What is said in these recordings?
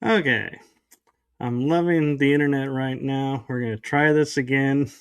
Okay, I'm loving the internet right now. We're going to try this again.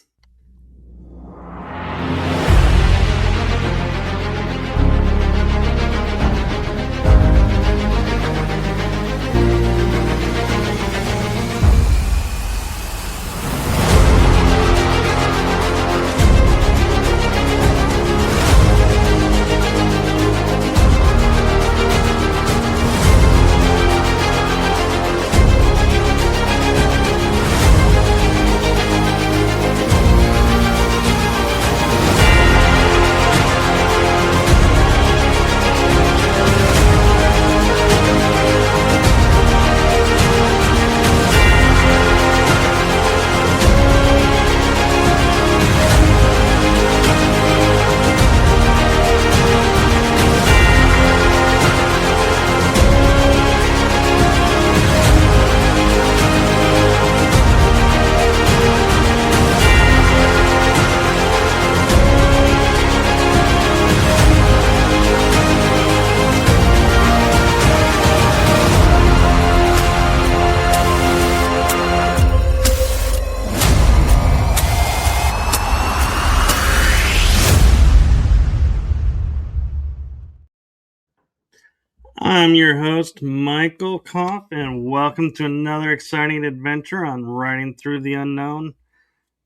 I'm your host, Michael Koff, and welcome to another exciting adventure on Riding Through the Unknown.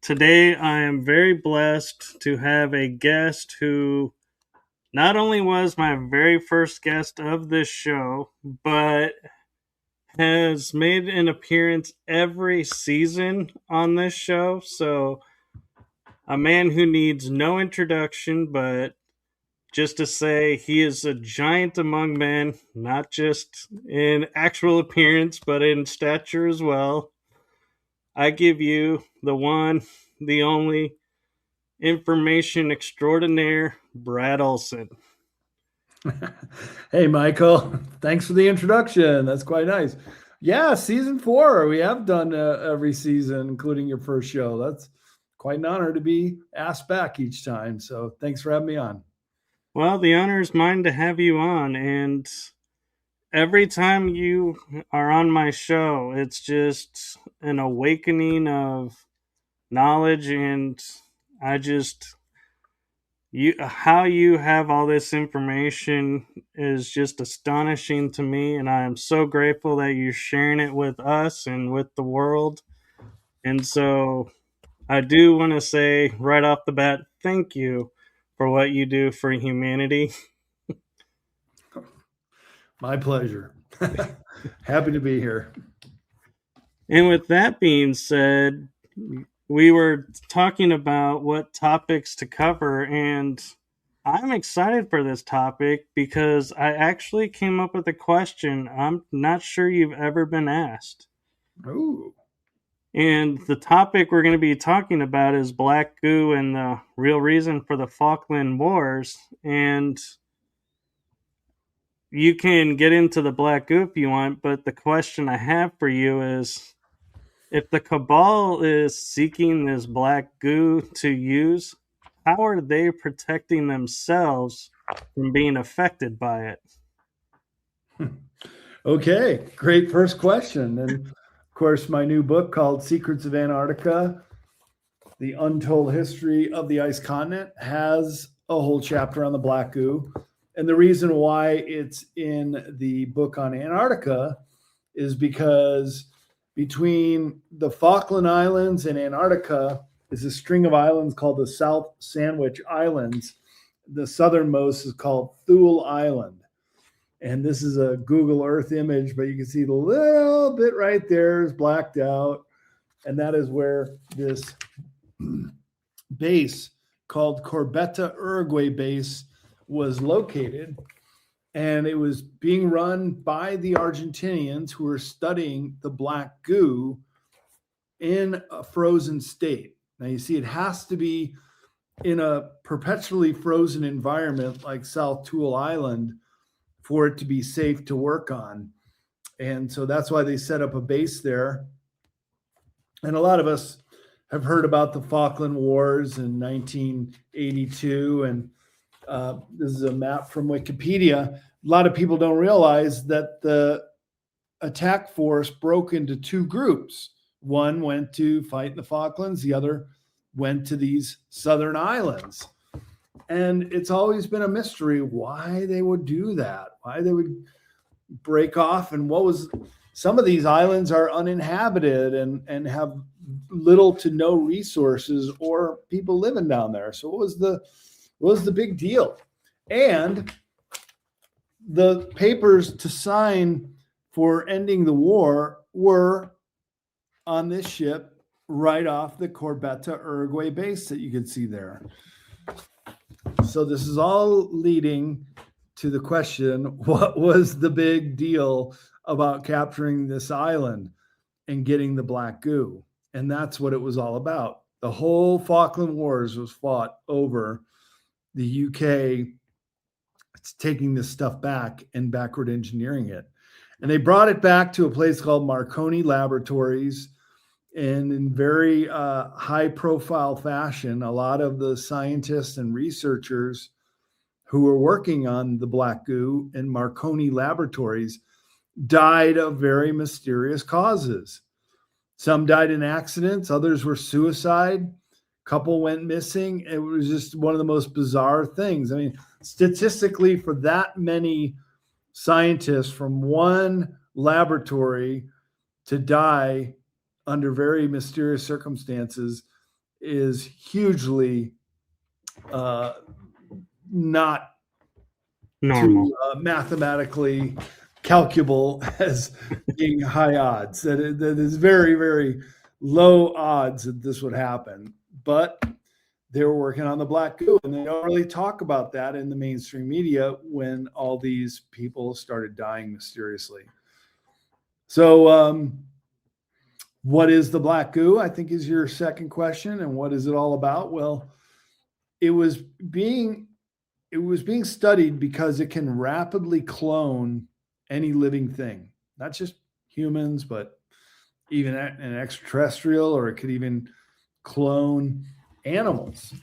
Today, I am very blessed to have a guest who not only was my very first guest of this show, but has made an appearance every season on this show. So, a man who needs no introduction, but just to say he is a giant among men, not just in actual appearance, but in stature as well. I give you the one, the only information extraordinaire, Brad Olsen. Hey, Michael. Thanks for the introduction. That's quite nice. Yeah, season 4. We have done every season, including your first show. That's quite an honor to be asked back each time. So thanks for having me on. Well, the honor is mine to have you on, and every time you are on my show, it's just an awakening of knowledge, and I just how you have all this information is just astonishing to me, and I am so grateful that you're sharing it with us and with the world. And so I do want to say right off the bat, thank you for what you do for humanity. My pleasure. Happy to be here. And with that being said, we were talking about what topics to cover, and I'm excited for this topic because I actually came up with a question I'm not sure you've ever been asked. Ooh. And the topic we're going to be talking about is black goo and the real reason for the Falkland Wars. And you can get into the black goo if you want, but the question I have for you is, if the cabal is seeking this black goo to use, how are they protecting themselves from being affected by it? Okay, great first question. And of course, my new book called Secrets of Antarctica, The Untold History of the Ice Continent, has a whole chapter on the black goo. And the reason why it's in the book on Antarctica is because between the Falkland Islands and Antarctica is a string of islands called the South Sandwich Islands. The southernmost is called Thule Island. And this is a Google Earth image, but you can see the little bit right there is blacked out. And that is where this base called Corbetta Uruguay Base was located. And it was being run by the Argentinians who were studying the black goo in a frozen state. Now you see, it has to be in a perpetually frozen environment like South Thule Island for it to be safe to work on. And so that's why they set up a base there. And a lot of us have heard about the Falkland Wars in 1982. And this is a map from Wikipedia. A lot of people don't realize that the attack force broke into two groups. One went to fight in the Falklands, the other went to these southern islands. And it's always been a mystery why they would do that, why they would break off, and what was. Some of these islands are uninhabited and have little to no resources or people living down there. So what was the big deal? And the papers to sign for ending the war were on this ship right off the Corbetta Uruguay base that you can see there. So this is all leading to the question, what was the big deal about capturing this island and getting the black goo? And that's what it was all about. The whole Falkland Wars was fought over the UK taking this stuff back and backward engineering it. And they brought it back to a place called Marconi Laboratories. And in very high profile fashion, a lot of the scientists and researchers who were working on the black goo in Marconi Laboratories died of very mysterious causes. Some died in accidents, others were suicide, a couple went missing. It was just one of the most bizarre things. I mean, statistically, for that many scientists from one laboratory to die under very mysterious circumstances is hugely not normal, mathematically calculable as being high odds. That is very, very low odds that this would happen. But they were working on the black goo, and they don't really talk about that in the mainstream media when all these people started dying mysteriously. So what is the black goo, I think, is your second question. And what is it all about? Well, it was being studied because it can rapidly clone any living thing, not just humans, but even an extraterrestrial, or it could even clone animals.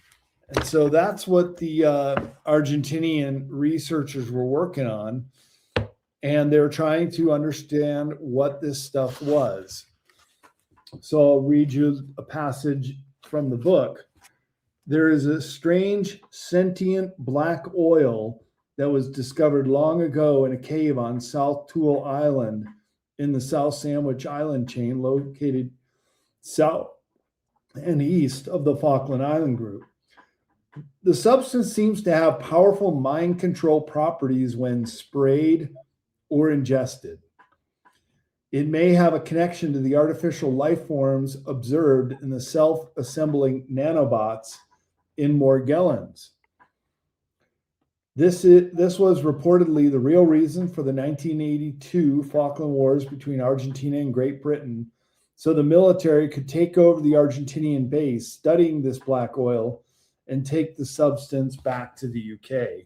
And so that's what the Argentinian researchers were working on. And they were trying to understand what this stuff was. So I'll read you a passage from the book. There is a strange sentient black oil that was discovered long ago in a cave on South Tool Island in the South Sandwich Island chain, located south and east of the Falkland Island group. The substance seems to have powerful mind control properties when sprayed or ingested. It may have a connection to the artificial life forms observed in the self-assembling nanobots in Morgellons. This was reportedly the real reason for the 1982 Falkland Wars between Argentina and Great Britain, so the military could take over the Argentinian base studying this black oil and take the substance back to the UK.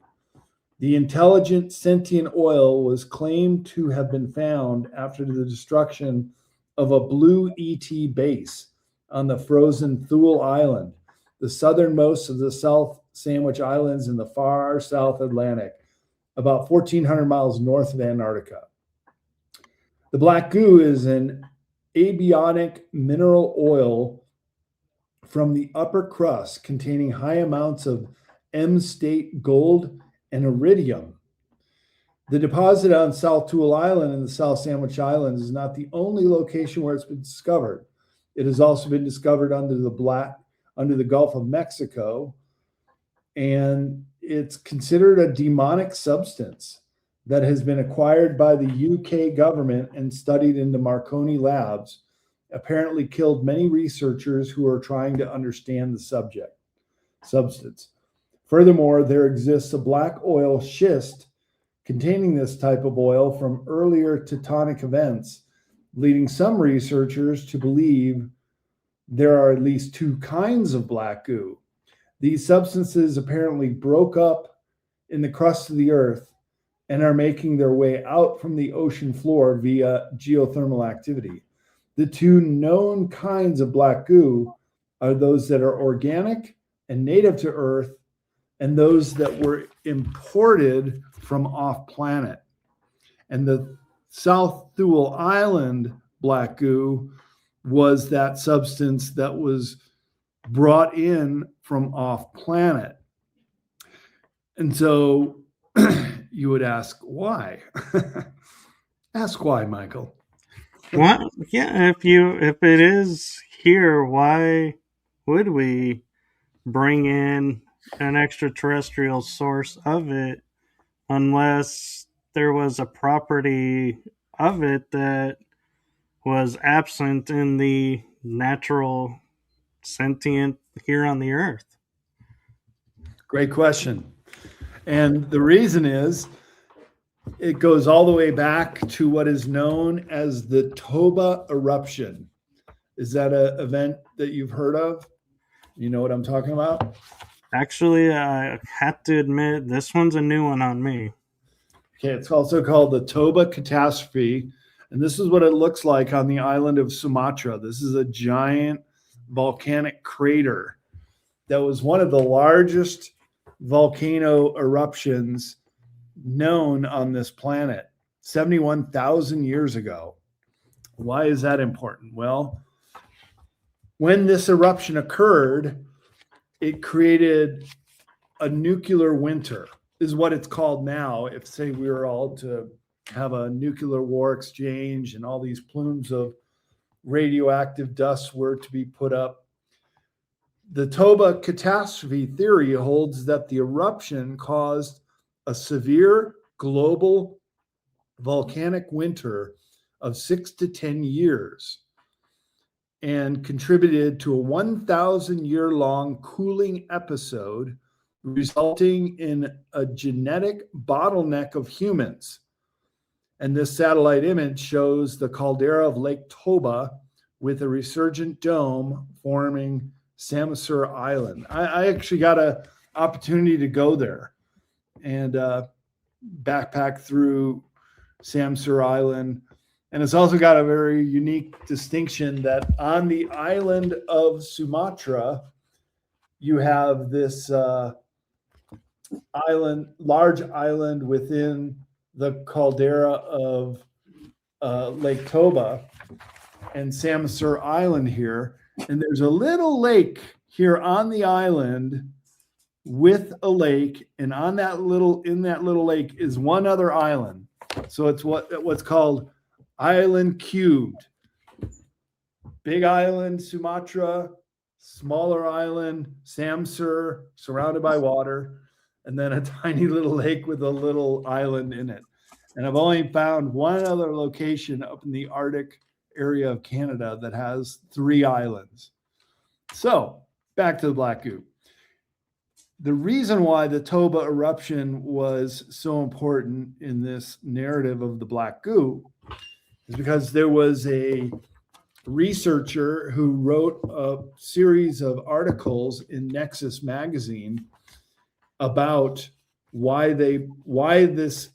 The intelligent sentient oil was claimed to have been found after the destruction of a blue ET base on the frozen Thule Island, the southernmost of the South Sandwich Islands in the far South Atlantic, about 1,400 miles north of Antarctica. The black goo is an abionic mineral oil from the upper crust containing high amounts of M-state gold and iridium. The deposit on South Tool Island in the South Sandwich Islands is not the only location where it's been discovered. It has also been discovered under the Gulf of Mexico, and it's considered a demonic substance that has been acquired by the UK government and studied in the Marconi labs, apparently killed many researchers who are trying to understand the substance. Furthermore, there exists a black oil schist containing this type of oil from earlier tectonic events, leading some researchers to believe there are at least two kinds of black goo. These substances apparently broke up in the crust of the earth and are making their way out from the ocean floor via geothermal activity. The two known kinds of black goo are those that are organic and native to Earth, and those that were imported from off planet. And the South Thule Island black goo was that substance that was brought in from off planet. And so you would ask why? Ask why, Michael. Well, yeah, if it is here, why would we bring in an extraterrestrial source of it unless there was a property of it that was absent in the natural sentient here on the earth? Great question. And the reason is it goes all the way back to what is known as the Toba eruption. Is that an event that you've heard of? You know what I'm talking about? Actually, I have to admit, this one's a new one on me. Okay, it's also called the Toba catastrophe. And this is what it looks like on the island of Sumatra. This is a giant volcanic crater that was one of the largest volcano eruptions known on this planet 71,000 years ago. Why is that important? Well, when this eruption occurred, it created a nuclear winter, is what it's called now. If, say, we were all to have a nuclear war exchange and all these plumes of radioactive dust were to be put up. The Toba catastrophe theory holds that the eruption caused a severe global volcanic winter of 6 to 10 years and contributed to a 1,000-year-long cooling episode, resulting in a genetic bottleneck of humans. And this satellite image shows the caldera of Lake Toba with a resurgent dome forming Samosir Island. I actually got an opportunity to go there and backpack through Samosir Island. And it's also got a very unique distinction that on the island of Sumatra, you have this large island within the caldera of Lake Toba and Samosir Island here. And there's a little lake here on the island with a lake, and in that little lake is one other island. So it's what's called island cubed. Big island, Sumatra, smaller island, Samosir, surrounded by water, and then a tiny little lake with a little island in it. And I've only found one other location up in the Arctic area of Canada that has 3 islands. So back to the black goo. The reason why the Toba eruption was so important in this narrative of the black goo is because there was a researcher who wrote a series of articles in Nexus magazine about why this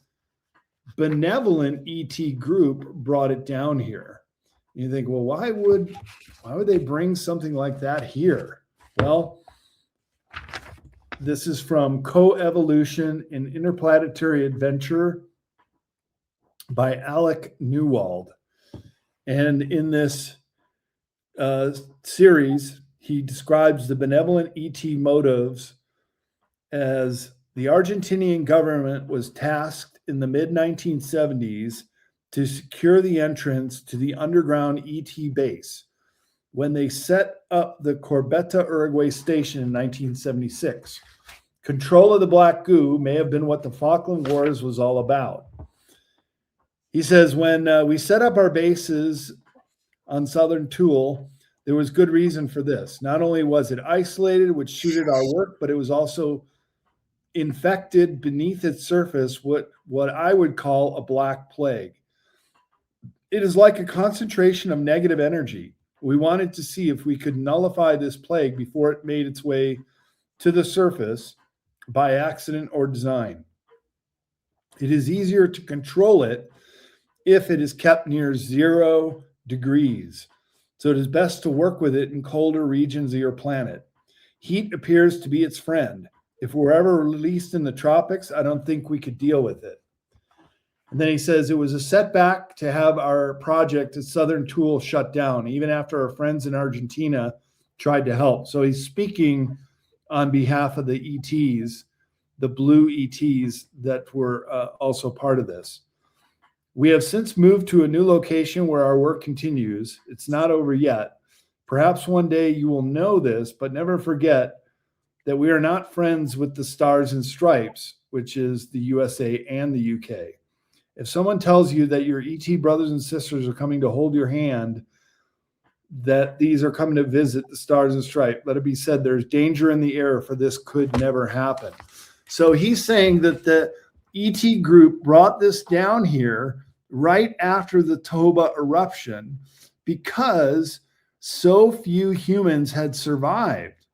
benevolent ET group brought it down here. You think, well, why would they bring something like that here? Well, this is from Coevolution in Interplanetary Adventure by Alec Newald. And in this series, he describes the benevolent ET motives as the Argentinian government was tasked in the mid-1970s to secure the entrance to the underground ET base when they set up the Corbeta Uruguay station in 1976. Control of the black goo may have been what the Falkland Wars was all about. He says, when we set up our bases on southern Thule, there was good reason for this. Not only was it isolated, which suited our work, but it was also infected beneath its surface what I would call a black plague. It is like a concentration of negative energy. We wanted to see if we could nullify this plague before it made its way to the surface by accident or design. It is easier to control it if it is kept near 0 degrees. So it is best to work with it in colder regions of your planet. Heat appears to be its friend. If we're ever released in the tropics, I don't think we could deal with it. And then he says it was a setback to have our project at Southern Tool shut down, even after our friends in Argentina tried to help. So he's speaking on behalf of the ETs, the blue ETs that were also part of this. We have since moved to a new location where our work continues. It's not over yet. Perhaps one day you will know this, but never forget that we are not friends with the Stars and Stripes, which is the USA and the UK. If someone tells you that your ET brothers and sisters are coming to hold your hand, that these are coming to visit the Stars and Stripes, let it be said there's danger in the air, for this could never happen. So he's saying that the ET group brought this down here right after the Toba eruption because so few humans had survived.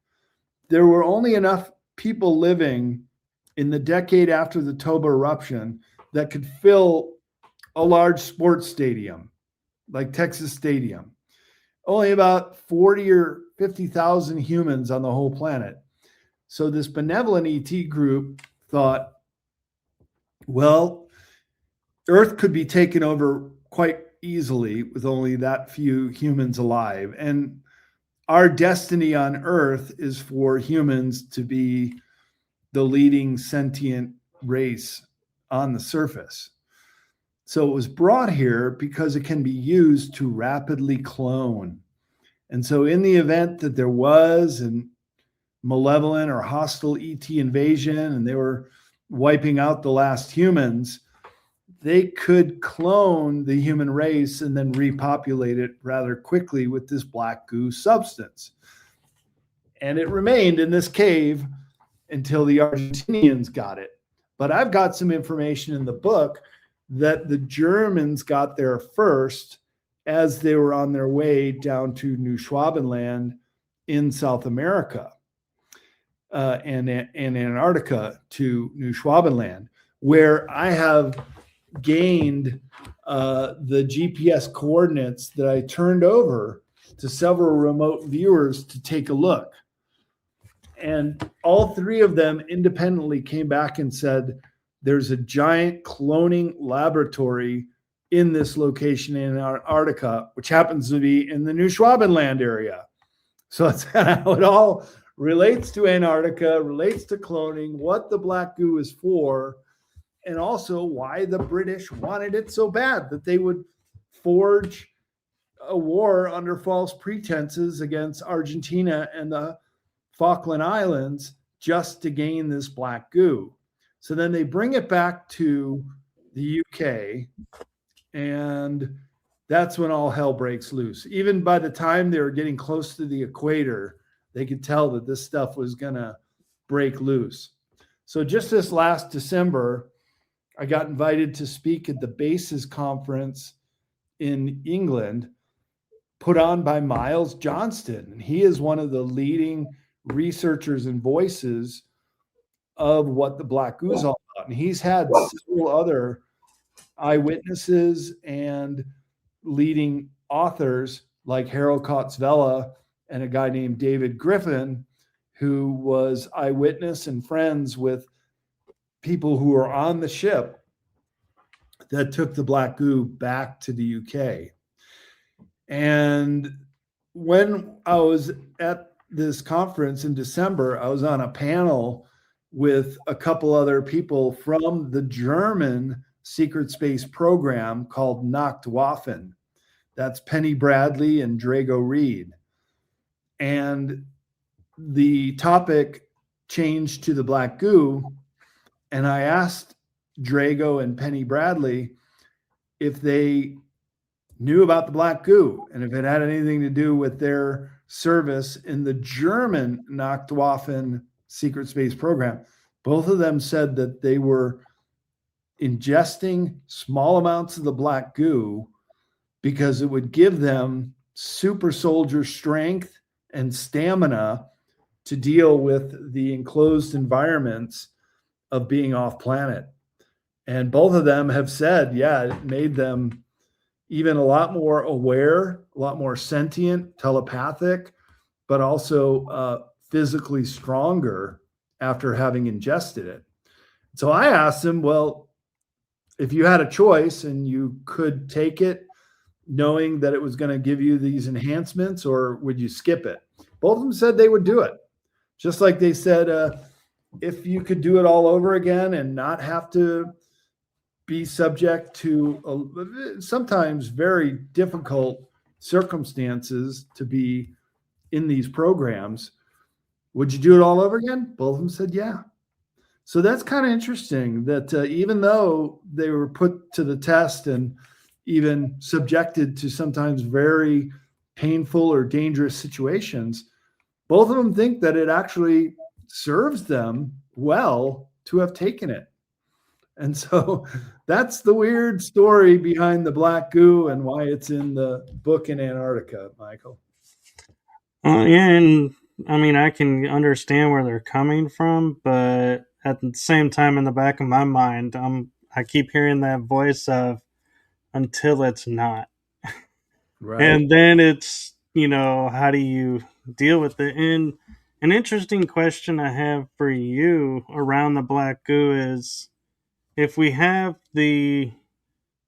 There were only enough people living in the decade after the Toba eruption that could fill a large sports stadium like Texas Stadium. Only about 40 or 50,000 humans on the whole planet. So this benevolent ET group thought, well, Earth could be taken over quite easily with only that few humans alive. And our destiny on Earth is for humans to be the leading sentient race on the surface. So it was brought here because it can be used to rapidly clone. And so in the event that there was an malevolent or hostile ET invasion and they were wiping out the last humans, they could clone the human race and then repopulate it rather quickly with this black goo substance. And it remained in this cave until the Argentinians got it. But I've got some information in the book that the Germans got there first as they were on their way down to New Schwabenland in South America and Antarctica to New Schwabenland, where I have gained the GPS coordinates that I turned over to several remote viewers to take a look. And all three of them independently came back and said, there's a giant cloning laboratory in this location in Antarctica, which happens to be in the New Schwabenland area. So that's how it all relates to Antarctica, relates to cloning, what the black goo is for, and also why the British wanted it so bad that they would forge a war under false pretenses against Argentina and the Falkland Islands just to gain this black goo. So then they bring it back to the UK, and that's when all hell breaks loose. Even by the time they were getting close to the equator, they could tell that this stuff was going to break loose. So just this last December, I got invited to speak at the BASES conference in England, put on by Miles Johnston. And he is one of the leading researchers and voices of what the black goo is all about. And he's had several other eyewitnesses and leading authors like Harold Kotzvela and a guy named David Griffin, who was eyewitness and friends with people who were on the ship that took the black goo back to the UK. And when I was at this conference in December, I was on a panel with a couple other people from the German secret space program called Nachtwaffen. That's Penny Bradley and Drago Reed. And the topic changed to the black goo. And I asked Drago and Penny Bradley if they knew about the black goo and if it had anything to do with their service in the German Nachtwaffen secret space program. Both of them said that they were ingesting small amounts of the black goo because it would give them super soldier strength and stamina to deal with the enclosed environments of being off planet. And both of them have said, yeah, it made them even a lot more aware, a lot more sentient, telepathic, but also physically stronger after having ingested it. So I asked him, well, if you had a choice and you could take it knowing that it was going to give you these enhancements, or would you skip it? Both of them said they would do it. Just like they said, if you could do it all over again and not have to be subject to sometimes very difficult circumstances to be in these programs, would you do it all over again? Both of them said, yeah. So that's kind of interesting that even though they were put to the test and even subjected to sometimes very painful or dangerous situations, both of them think that it actually serves them well to have taken it. And so that's the weird story behind the black goo and why it's in the book in Antarctica, Michael. Yeah, and I mean, I can understand where they're coming from, but at the same time, in the back of my mind, I keep hearing that voice of until it's not. Right. And then it's, how do you deal with it? And an interesting question I have for you around the black goo is if we have the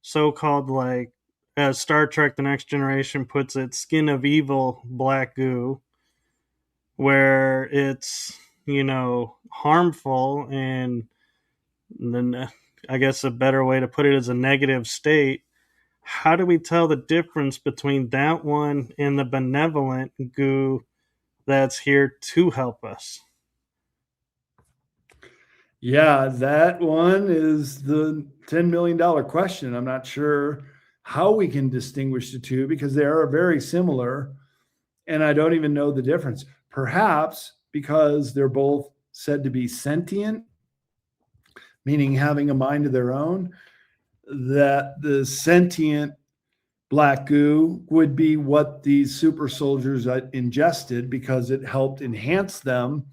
so called, like, Star Trek The Next Generation puts it, skin of evil black goo, where it's, harmful, and then I guess a better way to put it is a negative state. How do we tell the difference between that one and the benevolent goo that's here to help us? Yeah, that one is the $10 million question. I'm not sure how we can distinguish the two because they are very similar. And I don't even know the difference. Perhaps because they're both said to be sentient, meaning having a mind of their own, that the sentient black goo would be what these super soldiers ingested because it helped enhance them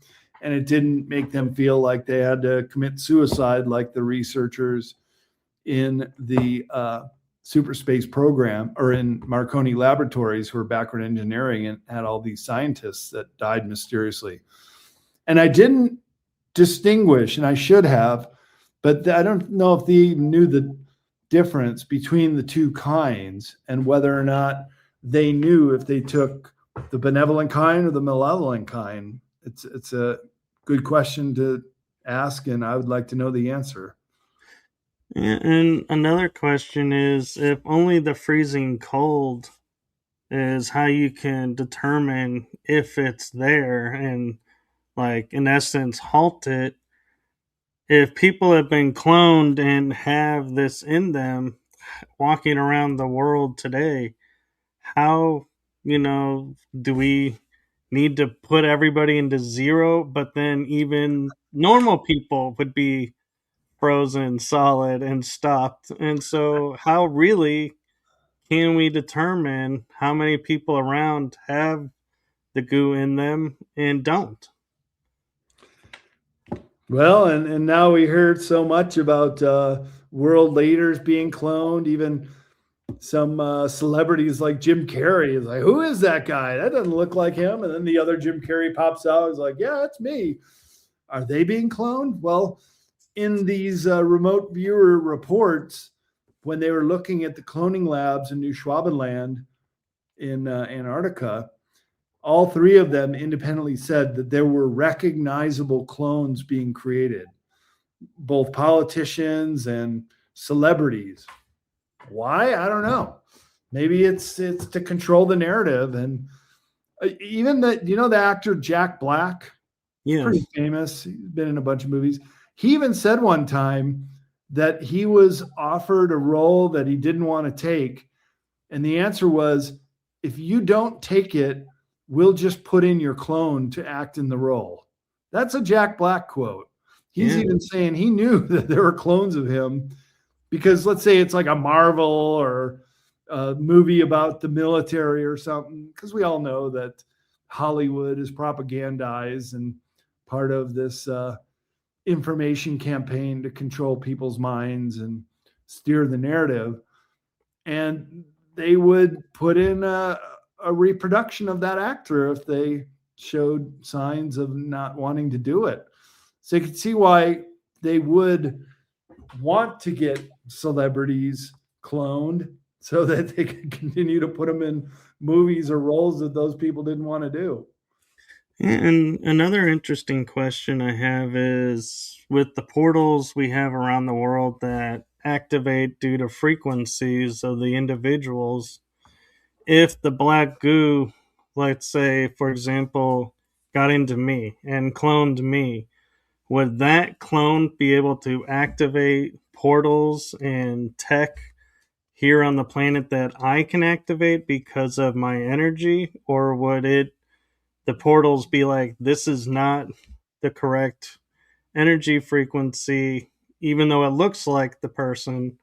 and it didn't make them feel like they had to commit suicide like the researchers in the super space program or in Marconi laboratories who were backward engineering and had all these scientists that died mysteriously. And I didn't distinguish, and I should have, but I don't know if they knew the difference between the two kinds and whether or not they knew if they took the benevolent kind or the malevolent kind. It's a good question to ask, and I would like to know the answer. And another question is if only the freezing cold is how you can determine if it's there and, like, in essence, halt it. If people have been cloned and have this in them walking around the world today, how, do we need to put everybody into zero, but then even normal people would be frozen solid and stopped? And so how really can we determine how many people around have the goo in them and don't? Well, and now we heard so much about world leaders being cloned, even some celebrities like Jim Carrey is like, who is that guy? That doesn't look like him. And then the other Jim Carrey pops out. Is like, yeah, it's me. Are they being cloned? Well, in these remote viewer reports, when they were looking at the cloning labs in New Schwabenland in Antarctica, all three of them independently said that there were recognizable clones being created, both politicians and celebrities. Why? I don't know. Maybe it's to control the narrative. And even the actor Jack Black, Yes. pretty famous. He's been in a bunch of movies. He even said one time that he was offered a role that he didn't want to take. And the answer was, if you don't take it, we'll just put in your clone to act in the role. That's a Jack Black quote. He's even saying he knew that there were clones of him because let's say it's like a Marvel or a movie about the military or something, because we all know that Hollywood is propagandized and part of this information campaign to control people's minds and steer the narrative. And they would put in a reproduction of that actor if they showed signs of not wanting to do it. So you can see why they would want to get celebrities cloned so that they can continue to put them in movies or roles that those people didn't want to do. And another interesting question I have is with the portals we have around the world that activate due to frequencies of the individuals, if the black goo, let's say, for example, got into me and cloned me, would that clone be able to activate portals and tech here on the planet that I can activate because of my energy? Or would the portals be like, this is not the correct energy frequency, even though it looks like the person?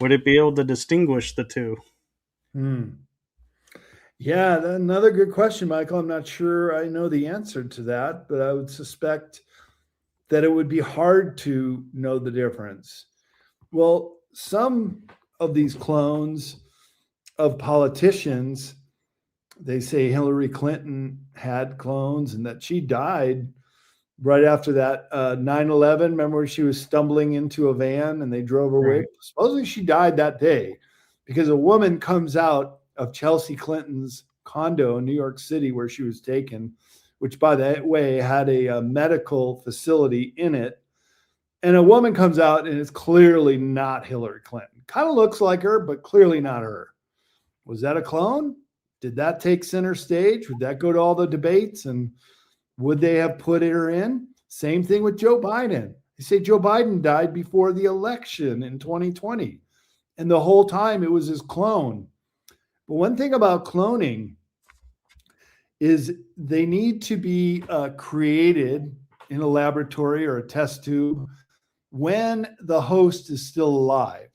Would it be able to distinguish the two? Yeah, another good question, Michael. I'm not sure I know the answer to that, but I would suspect that it would be hard to know the difference. Well, some of these clones of politicians, they say Hillary Clinton had clones and that she died right after that 9/11. Remember where she was stumbling into a van and they drove her away? Right. Supposedly she died that day because a woman comes out of Chelsea Clinton's condo in New York City where she was taken, which, by the way, had a medical facility in it. And a woman comes out and it's clearly not Hillary Clinton. Kind of looks like her, but clearly not her. Was that a clone? Did that take center stage? Would that go to all the debates? And would they have put her in? Same thing with Joe Biden. They say Joe Biden died before the election in 2020. And the whole time it was his clone. But one thing about cloning is they need to be created in a laboratory or a test tube when the host is still alive.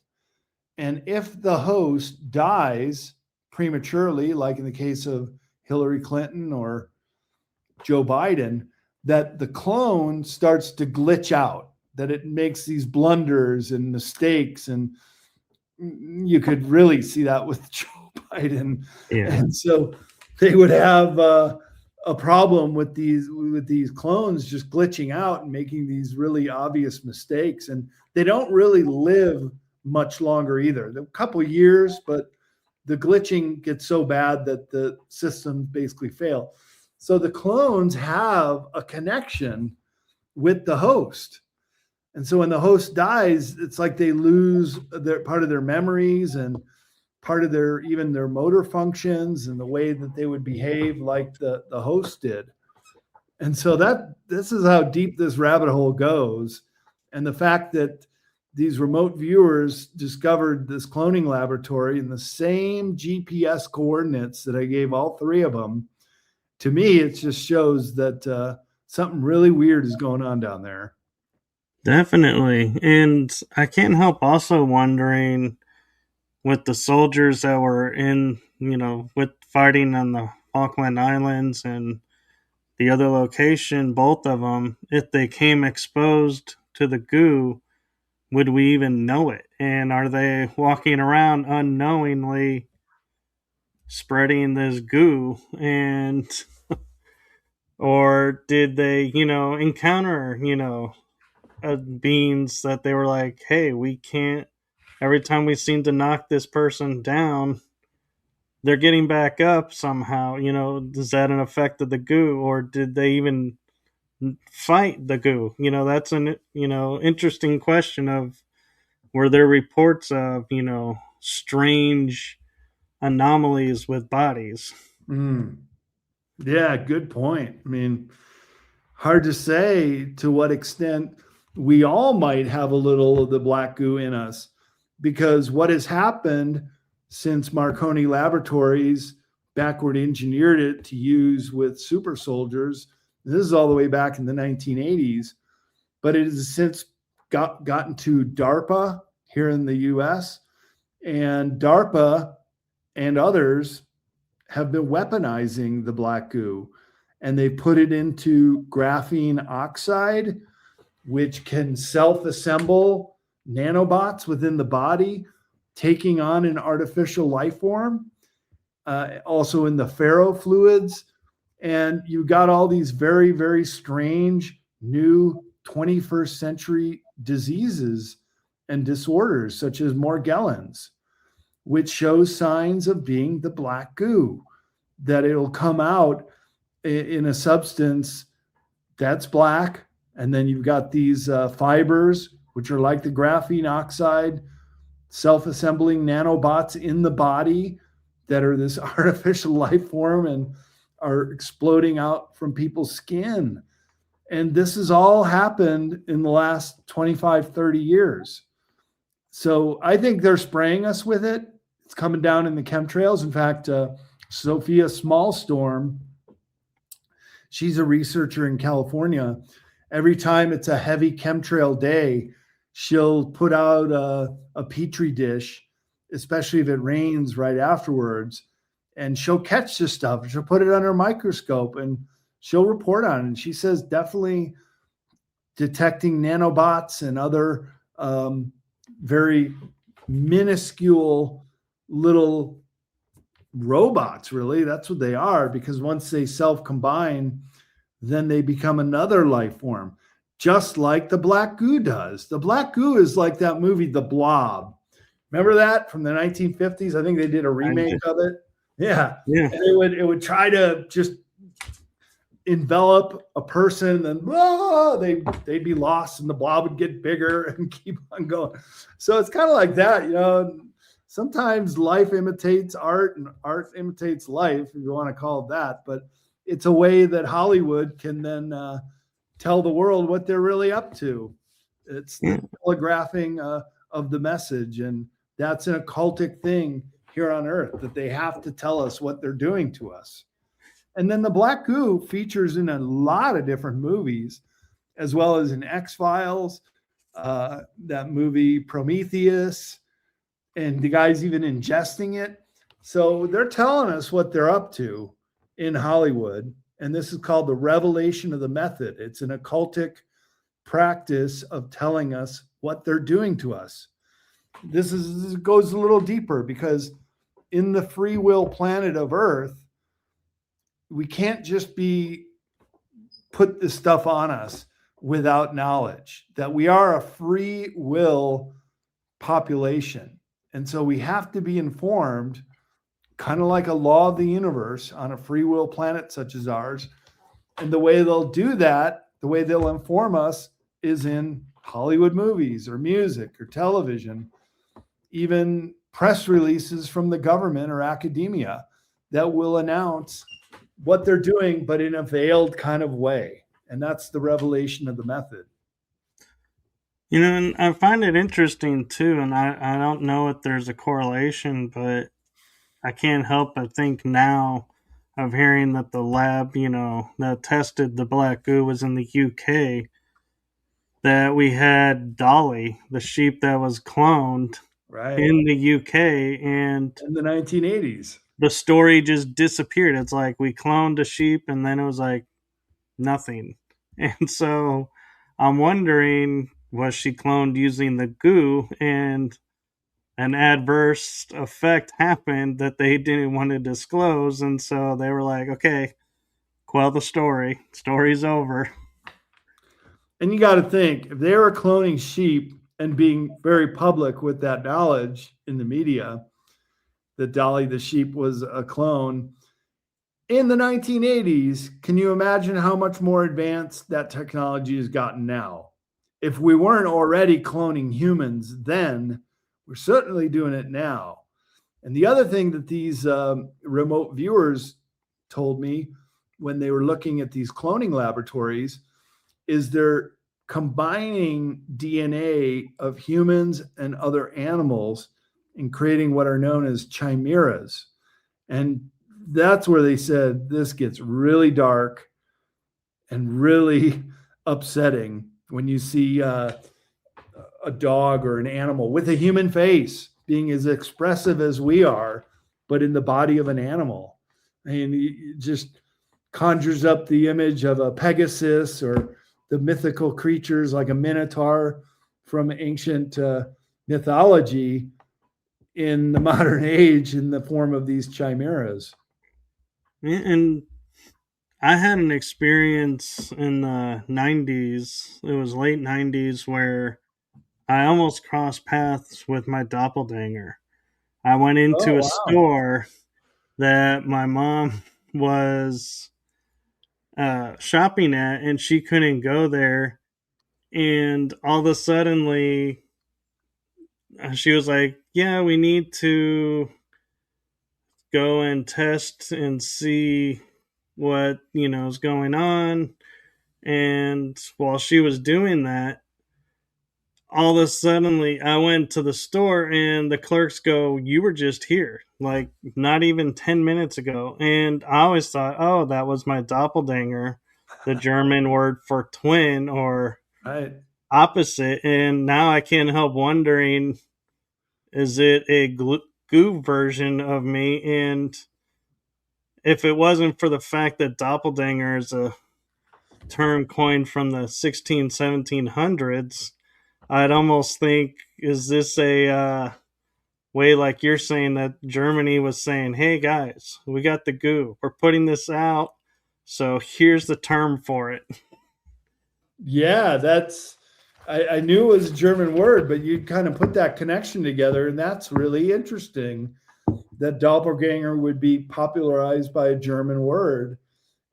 And if the host dies prematurely, like in the case of Hillary Clinton or Joe Biden, that the clone starts to glitch out, that it makes these blunders and mistakes. And you could really see that with Joe Biden. Yeah. And so they would have a problem with these clones just glitching out and making these really obvious mistakes. And they don't really live much longer either. A couple of years, but the glitching gets so bad that the systems basically fail. So the clones have a connection with the host. And so when the host dies, it's like they lose their part of their memories and part of their even their motor functions and the way that they would behave like the host did. And so this is how deep this rabbit hole goes. And the fact that these remote viewers discovered this cloning laboratory in the same GPS coordinates that I gave all three of them, to me, it just shows that something really weird is going on down there. Definitely. And I can't help also wondering with the soldiers that were in, with fighting on the Falkland Islands and the other location, both of them, if they came exposed to the goo, would we even know it? And are they walking around unknowingly spreading this goo? And, or did they, encounter, beings that they were like, hey, we can't, every time we seem to knock this person down, they're getting back up somehow. Is that an effect of the goo, or did they even fight the goo? That's an interesting question of were there reports of strange anomalies with bodies. Yeah, good point. I mean, hard to say to what extent we all might have a little of the black goo in us, because what has happened since Marconi Laboratories backward engineered it to use with super soldiers, this is all the way back in the 1980s, but it has since gotten to DARPA here in the US, and DARPA and others have been weaponizing the black goo, and they put it into graphene oxide, which can self-assemble nanobots within the body, taking on an artificial life form, also in the ferrofluids. And you got all these very, very strange new 21st century diseases and disorders such as Morgellons, which shows signs of being the black goo, that it'll come out in a substance that's black. And then you've got these fibers, which are like the graphene oxide, self assembling nanobots in the body that are this artificial life form and are exploding out from people's skin. And this has all happened in the last 25, 30 years. So I think they're spraying us with it. It's coming down in the chemtrails. In fact, Sophia Smallstorm, she's a researcher in California. Every time it's a heavy chemtrail day, she'll put out a petri dish, especially if it rains right afterwards, and she'll catch this stuff. She'll put it under a microscope and she'll report on it. And she says definitely detecting nanobots and other very minuscule little robots, really. That's what they are, because once they self-combine, then they become another life form, just like the black goo does. The black goo is like that movie, The Blob. Remember that from the 1950s? I think they did a remake of it. Yeah. Yeah. And it would try to just envelop a person, and they'd be lost, and the blob would get bigger and keep on going. So it's kind of like that, you know. Sometimes life imitates art and art imitates life, if you want to call it that. But it's a way that Hollywood can then tell the world what they're really up to. It's the telegraphing of the message. And that's an occultic thing here on Earth, that they have to tell us what they're doing to us. And then the black goo features in a lot of different movies, as well as in X-Files, that movie Prometheus, and the guy's even ingesting it. So they're telling us what they're up to in Hollywood. And this is called the revelation of the method. It's an occultic practice of telling us what they're doing to us. This goes a little deeper, because in the free will planet of Earth, we can't just put this stuff on us without knowledge that we are a free will population. And so we have to be informed, kind of like a law of the universe on a free will planet such as ours. And the way they'll do that, the way they'll inform us, is in Hollywood movies or music or television, even press releases from the government or academia that will announce what they're doing, but in a veiled kind of way. And that's the revelation of the method. You know, and I find it interesting too, and I don't know if there's a correlation, but I can't help but think now of hearing that the lab, you know, that tested the black goo was in the UK, that we had Dolly, the sheep that was cloned in the UK, and in the 1980s. The story just disappeared. It's like we cloned a sheep and then it was like nothing. And so I'm wondering, was she cloned using the goo and an adverse effect happened that they didn't want to disclose? And so they were like, okay, quell the story. Story's over. And you got to think, if they were cloning sheep and being very public with that knowledge in the media, that Dolly the sheep was a clone in the 1980s, can you imagine how much more advanced that technology has gotten now? If we weren't already cloning humans then, we're certainly doing it now. And the other thing that these remote viewers told me when they were looking at these cloning laboratories is they're combining DNA of humans and other animals and creating what are known as chimeras. And that's where they said this gets really dark and really upsetting when you see a dog or an animal with a human face being as expressive as we are, but in the body of an animal. And it just conjures up the image of a Pegasus or the mythical creatures like a minotaur from ancient mythology in the modern age in the form of these chimeras. And I had an experience in the 90s. It was late 90s where I almost crossed paths with my doppelganger. I went into Oh, a wow. store that my mom was shopping at, and she couldn't go there. And all of a suddenly, she was like, "Yeah, we need to go and test and see what is going on." And while she was doing that, all of a suddenly I went to the store and the clerks go, "You were just here, like not even 10 minutes ago." And I always thought, oh, that was my doppelganger, the German word for twin or Right. opposite. And now I can't help wondering, is it a goo version of me? And if it wasn't for the fact that doppelganger is a term coined from the 1700s, I'd almost think, is this a way like you're saying that Germany was saying, hey guys, we got the goo. We're putting this out. So here's the term for it. Yeah, I knew it was a German word, but you kind of put that connection together, and that's really interesting that doppelganger would be popularized by a German word.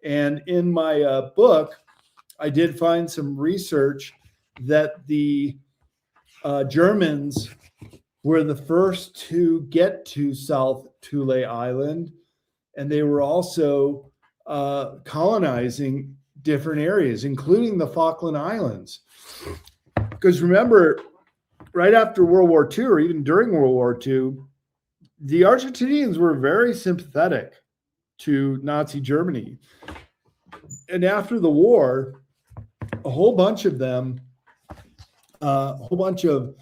And in my book, I did find some research that the Germans were the first to get to South Thule Island, and they were also colonizing different areas, including the Falkland Islands. Because remember, right after World War II, or even during World War II, the Argentinians were very sympathetic to Nazi Germany. And after the war, a whole bunch of them, a whole bunch of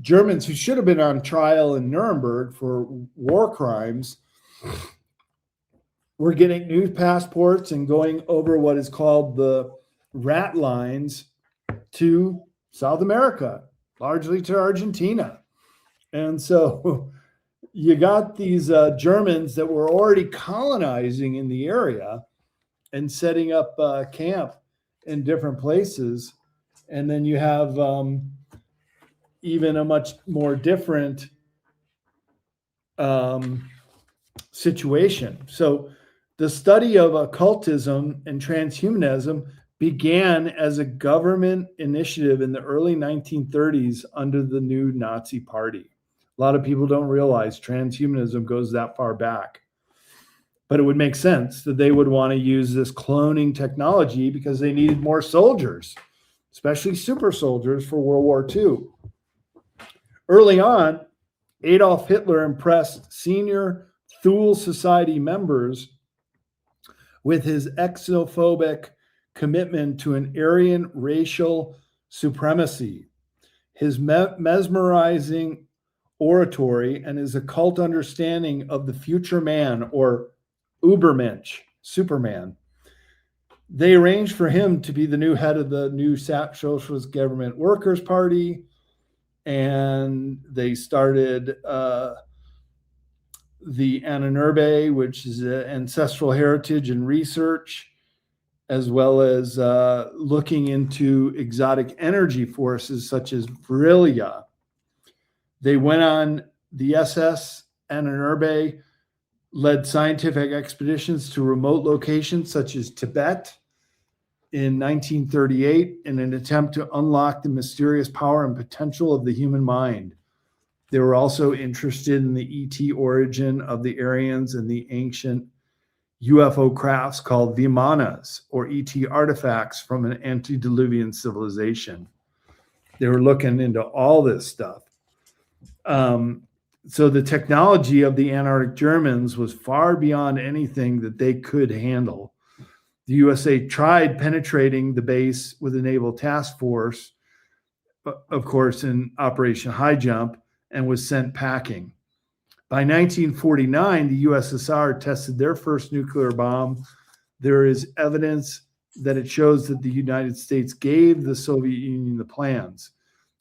Germans who should have been on trial in Nuremberg for war crimes were getting new passports and going over what is called the rat lines to South America, largely to Argentina. And so you got these Germans that were already colonizing in the area and setting up camp in different places. And then you have even a much more different situation. So the study of occultism and transhumanism began as a government initiative in the early 1930s under the new Nazi Party. A lot of people don't realize transhumanism goes that far back. But it would make sense that they would want to use this cloning technology because they needed more soldiers, especially super soldiers for World War II. Early on, Adolf Hitler impressed senior Thule Society members with his xenophobic commitment to an Aryan racial supremacy. His mesmerizing oratory and his occult understanding of the future man, or Ubermensch, Superman. They arranged for him to be the new head of the new Socialist Government Workers' Party, and they started the Ananurbe, which is ancestral heritage and research, as well as looking into exotic energy forces such as Virilia. They went on the SS Ananurbe, led scientific expeditions to remote locations such as Tibet in 1938 in an attempt to unlock the mysterious power and potential of the human mind. They were also interested in the ET origin of the Aryans and the ancient UFO crafts called Vimanas, or ET artifacts from an antediluvian civilization. They were looking into all this stuff. So the technology of the Antarctic Germans was far beyond anything that they could handle. The USA tried penetrating the base with a naval task force, of course, in Operation High Jump, and was sent packing. By 1949, the USSR tested their first nuclear bomb. There is evidence that it shows that the United States gave the Soviet Union the plans.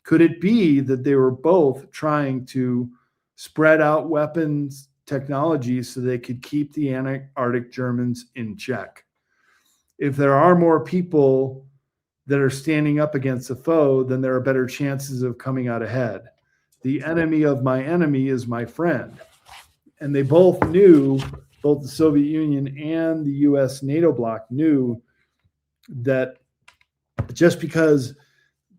Could it be that they were both trying to spread out weapons technology so they could keep the Antarctic Germans in check? If there are more people that are standing up against a foe, then there are better chances of coming out ahead. The enemy of my enemy is my friend. And they both knew, both the Soviet Union and the US NATO bloc knew that just because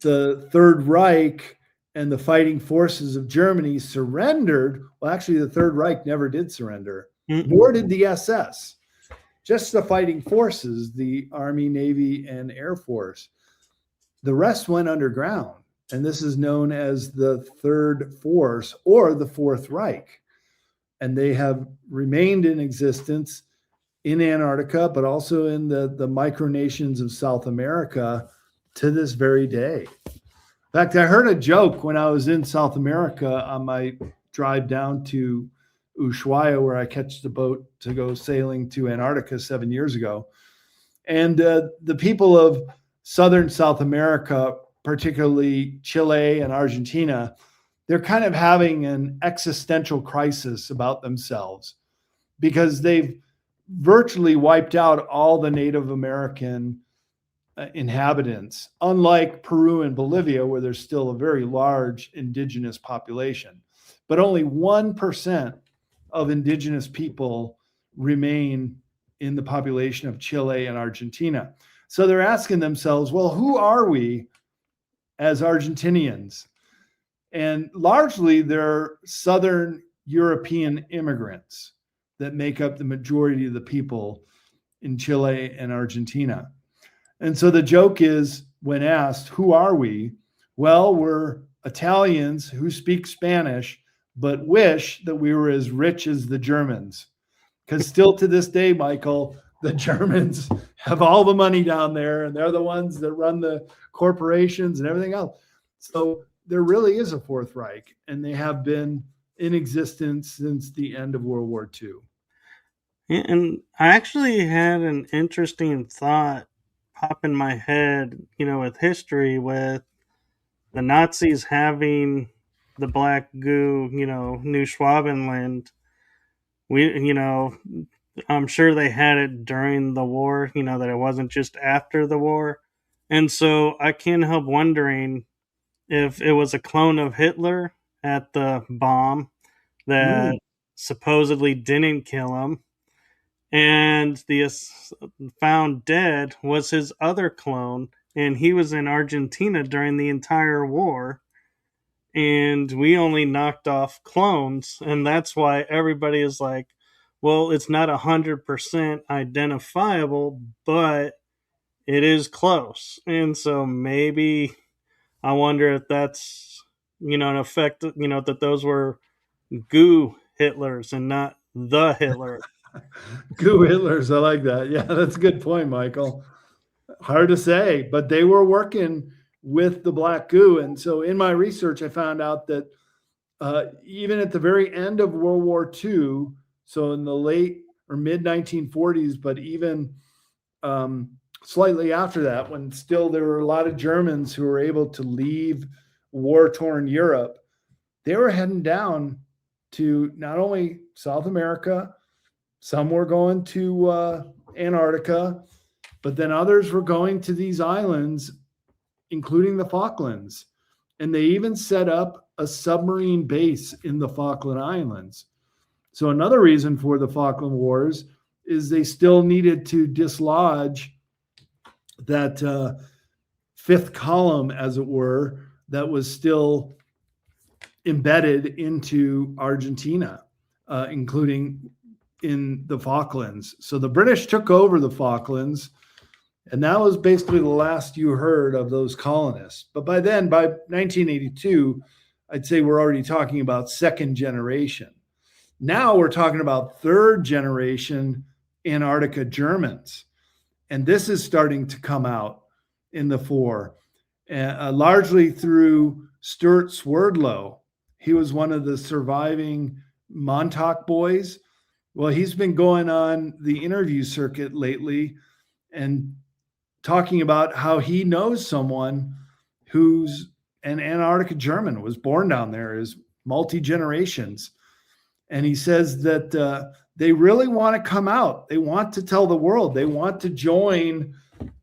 the Third Reich and the fighting forces of Germany surrendered, well, actually, the Third Reich never did surrender, nor did the SS. Just the fighting forces, the Army, Navy, and Air Force. The rest went underground. And this is known as the Third Force or the Fourth Reich. And they have remained in existence in Antarctica, but also in the micronations of South America to this very day. In fact, I heard a joke when I was in South America on my drive down to Ushuaia, where I catch the boat to go sailing to Antarctica 7 years ago. And the people of Southern South America, particularly Chile and Argentina, they're kind of having an existential crisis about themselves because they've virtually wiped out all the Native American inhabitants, unlike Peru and Bolivia, where there's still a very large indigenous population. But only 1% of indigenous people remain in the population of Chile and Argentina. So they're asking themselves, well, who are we as Argentinians? And largely they're Southern European immigrants that make up the majority of the people in Chile and Argentina. And so the joke is, when asked, who are we? Well, we're Italians who speak Spanish, but wish that we were as rich as the Germans. Because still to this day, Michael, the Germans have all the money down there, and they're the ones that run the corporations and everything else. So there really is a Fourth Reich, and they have been in existence since the end of World War II. And I actually had an interesting thought pop in my head, with history, with the Nazis having the black goo, New Schwabenland. I'm sure they had it during the war, that it wasn't just after the war. And so I can't help wondering if it was a clone of Hitler at the bomb that supposedly didn't kill him. And the found dead was his other clone, and he was in Argentina during the entire war. And we only knocked off clones, and that's why everybody is like, well, it's not 100% identifiable, but it is close. And so maybe I wonder if that's, an effect, that those were goo Hitlers and not the Hitler. Goo Hitlers, I like that. Yeah, that's a good point, Michael. Hard to say, but they were working with the black goo. And so in my research, I found out that even at the very end of World War II, so in the late or mid 1940s, but even slightly after that, when still there were a lot of Germans who were able to leave war-torn Europe, they were heading down to not only South America, some were going to Antarctica, but then others were going to these islands, including the Falklands. And they even set up a submarine base in the Falkland Islands. So another reason for the Falkland Wars is they still needed to dislodge that fifth column, as it were, that was still embedded into Argentina, including in the Falklands. So the British took over the Falklands, and that was basically the last you heard of those colonists. But by then, by 1982, I'd say we're already talking about second generation. Now we're talking about third generation Antarctica Germans. And this is starting to come out in the fore, largely through Stuart Swerdlow. He was one of the surviving Montauk boys. Well, he's been going on the interview circuit lately and talking about how he knows someone who's an Antarctica German, was born down there, is multi-generations. And he says that they really want to come out. They want to tell the world. They want to join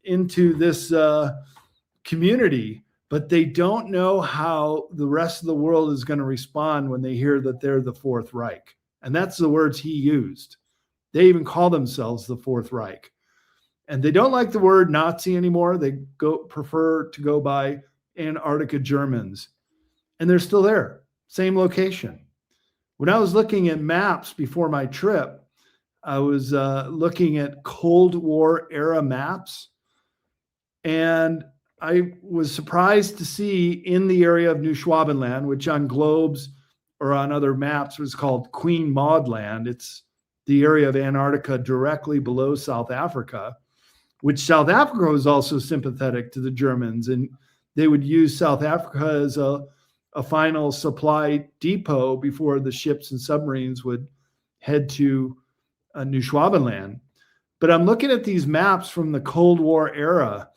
into this community, but they don't know how the rest of the world is going to respond when they hear that they're the Fourth Reich. And that's the words he used. They even call themselves the Fourth Reich. And they don't like the word Nazi anymore. They prefer to go by Antarctica Germans. And they're still there, same location. When I was looking at maps before my trip, I was looking at Cold War era maps. And I was surprised to see in the area of New Schwabenland, which on globes or on other maps was called Queen Maud Land. It's the area of Antarctica directly below South Africa, which South Africa was also sympathetic to the Germans. And they would use South Africa as a final supply depot before the ships and submarines would head to New Schwabenland. But I'm looking at these maps from the Cold War era,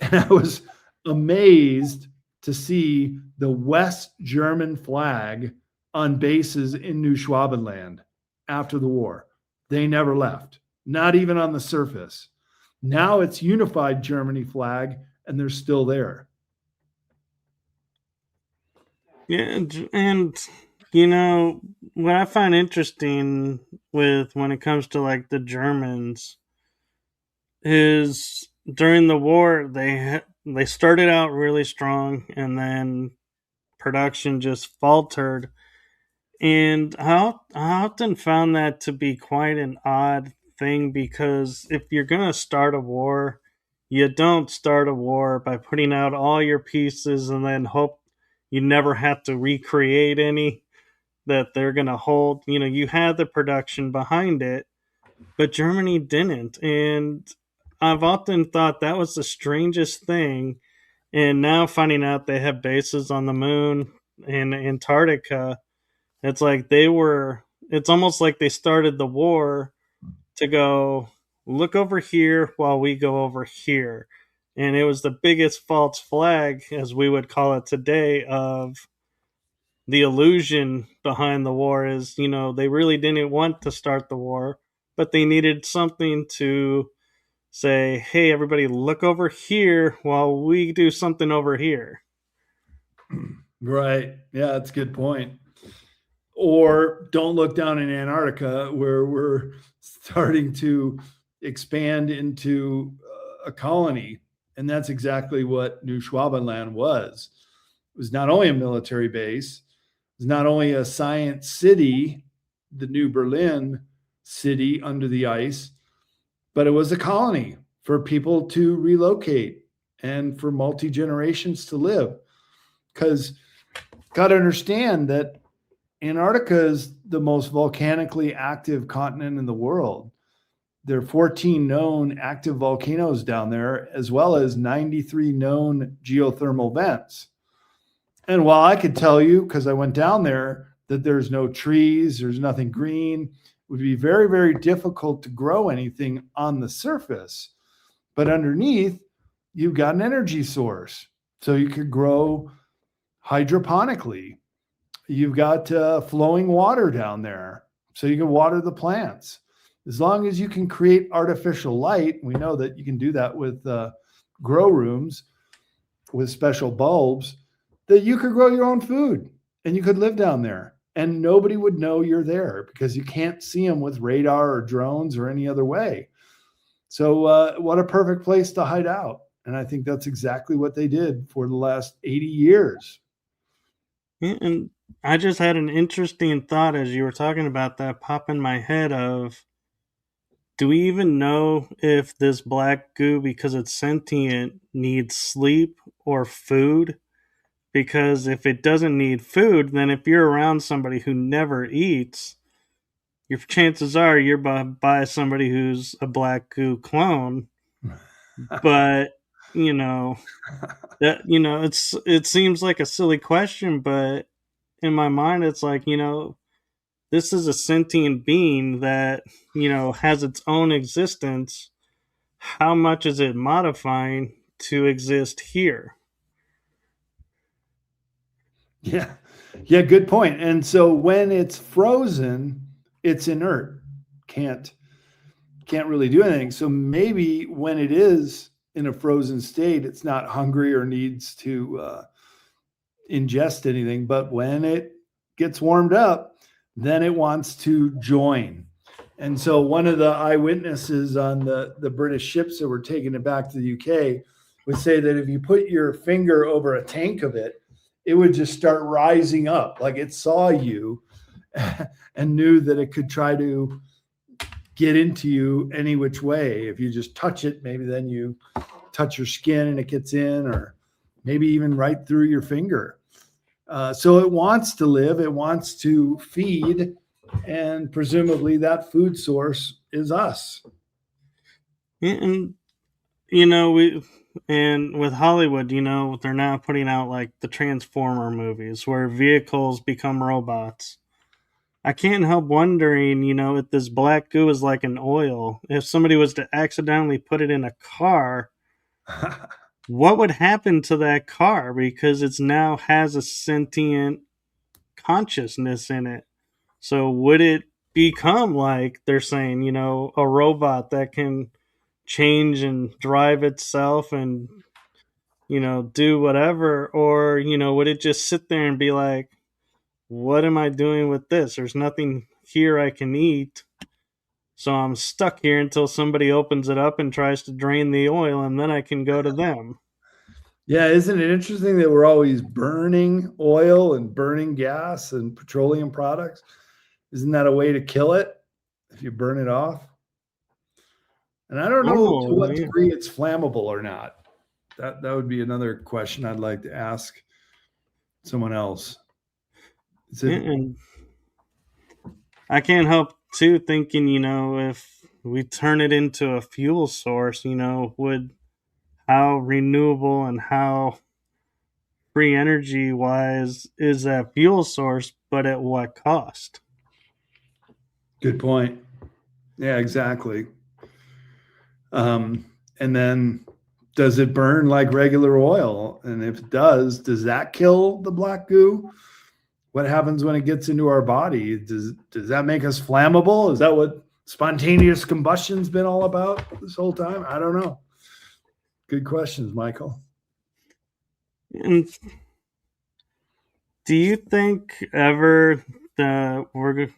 and I was amazed to see the West German flag on bases in New Schwabenland after the war. They never left, not even on the surface. Now it's unified Germany flag, and they're still there. Yeah, and you know what I find interesting with when it comes to like the Germans is during the war they started out really strong and then production just faltered, and I often found that to be quite an odd thing because if you're gonna start a war, you don't start a war by putting out all your pieces and then hope you never have to recreate any that they're gonna hold. You know, you had the production behind it, but Germany didn't. And I've often thought that was the strangest thing. And now finding out they have bases on the moon and Antarctica, it's like it's almost like they started the war to go, look over here while we go over here. And it was the biggest false flag, as we would call it today, of the illusion behind the war is, they really didn't want to start the war, but they needed something to say, hey, everybody, look over here while we do something over here. Right. Yeah, that's a good point. Or don't look down in Antarctica where we're starting to expand into a colony. And that's exactly what New Schwabenland was. It was not only a military base, it was not only a science city, the New Berlin city under the ice, but it was a colony for people to relocate and for multi-generations to live. Because got to understand that Antarctica is the most volcanically active continent in the world. There are 14 known active volcanoes down there, as well as 93 known geothermal vents. And while I could tell you, because I went down there, that there's no trees, there's nothing green, it would be very, very difficult to grow anything on the surface. But underneath, you've got an energy source. So you could grow hydroponically. You've got flowing water down there, so you can water the plants. As long as you can create artificial light, we know that you can do that with grow rooms with special bulbs, that you could grow your own food and you could live down there and nobody would know you're there because you can't see them with radar or drones or any other way. So what a perfect place to hide out. And I think that's exactly what they did for the last 80 years. And I just had an interesting thought as you were talking about that pop in my head of, do we even know if this black goo, because it's sentient, needs sleep or food? Because if it doesn't need food, then if you're around somebody who never eats, your chances are you're by somebody who's a black goo clone. But it seems like a silly question, but in my mind, it's like, this is a sentient being that, has its own existence. How much is it modifying to exist here? Yeah. Yeah, good point. And so when it's frozen, it's inert. Can't really do anything. So maybe when it is in a frozen state, it's not hungry or needs to ingest anything. But when it gets warmed up, then it wants to join. And so one of the eyewitnesses on the British ships that were taking it back to the UK would say that if you put your finger over a tank of it, it would just start rising up, like it saw you and knew that it could try to get into you any which way. If you just touch it, maybe then you touch your skin and it gets in, or maybe even right through your finger. So it wants to live, it wants to feed, and presumably that food source is us. And with Hollywood, they're now putting out like the Transformer movies where vehicles become robots. I can't help wondering, if this black goo is like an oil, if somebody was to accidentally put it in a car, what would happen to that car? Because it now has a sentient consciousness in it. So would it become like they're saying, a robot that can change and drive itself and, do whatever? Or, would it just sit there and be like, what am I doing with this? There's nothing here I can eat. So I'm stuck here until somebody opens it up and tries to drain the oil, and then I can go to them. Yeah, isn't it interesting that we're always burning oil and burning gas and petroleum products? Isn't that a way to kill it if you burn it off? And I don't know to Oh, what yeah. degree it's flammable or not. That would be another question I'd like to ask someone else. Is it And I can't help too thinking, if we turn it into a fuel source, would how renewable and how free energy wise is that fuel source, but at what cost? good point? Yeah, exactly. And then does it burn like regular oil? And if it does that kill the black goo? What happens when it gets into our body? Does that make us flammable? Is that what spontaneous combustion's been all about this whole time? I don't know. Good questions, Michael. And do you think ever that we're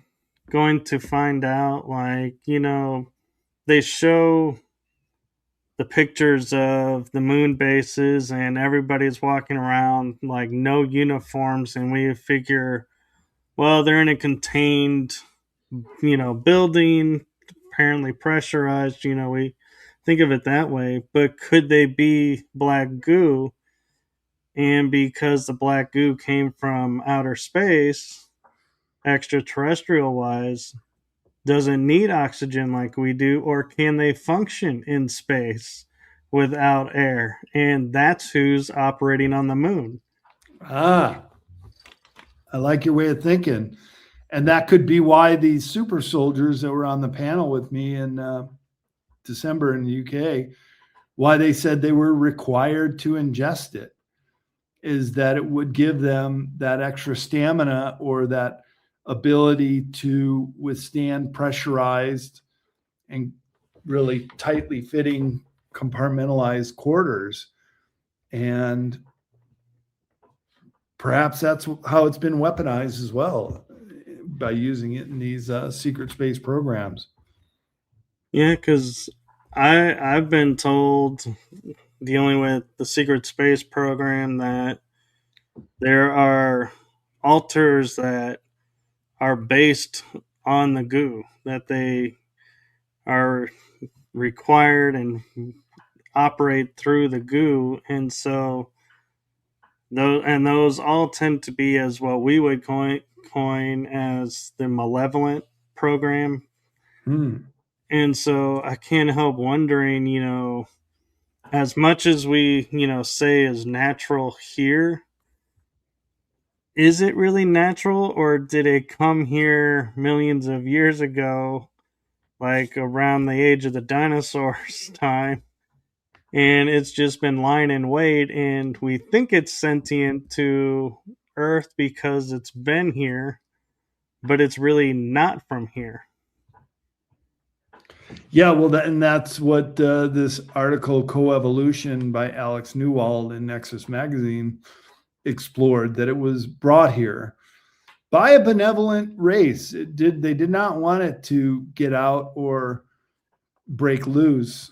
going to find out, like, they show the pictures of the moon bases and everybody's walking around like no uniforms, and we figure, well, they're in a contained, building, apparently pressurized, we think of it that way, but could they be black goo? And because the black goo came from outer space, extraterrestrial wise, doesn't need oxygen like we do, or can they function in space without air? And that's who's operating on the moon. Ah, I like your way of thinking. And that could be why these super soldiers that were on the panel with me in December in the UK, why they said they were required to ingest it, is that it would give them that extra stamina or that ability to withstand pressurized and really tightly fitting compartmentalized quarters. And perhaps that's how it's been weaponized as well, by using it in these secret space programs. Yeah, because I've been told, dealing with the secret space program, that there are altars that are based on the goo, that they are required and operate through the goo, and so those all tend to be as what we would coin as the malevolent program. Hmm. And so I can't help wondering, as much as we, say is natural here, is it really natural, or did it come here millions of years ago, like around the age of the dinosaurs time, and it's just been lying in wait, and we think it's sentient to Earth because it's been here, but it's really not from here? Yeah, well, and that's what this article, Coevolution by Alex Newald in Nexus Magazine, explored, that it was brought here by a benevolent race. They did not want it to get out or break loose,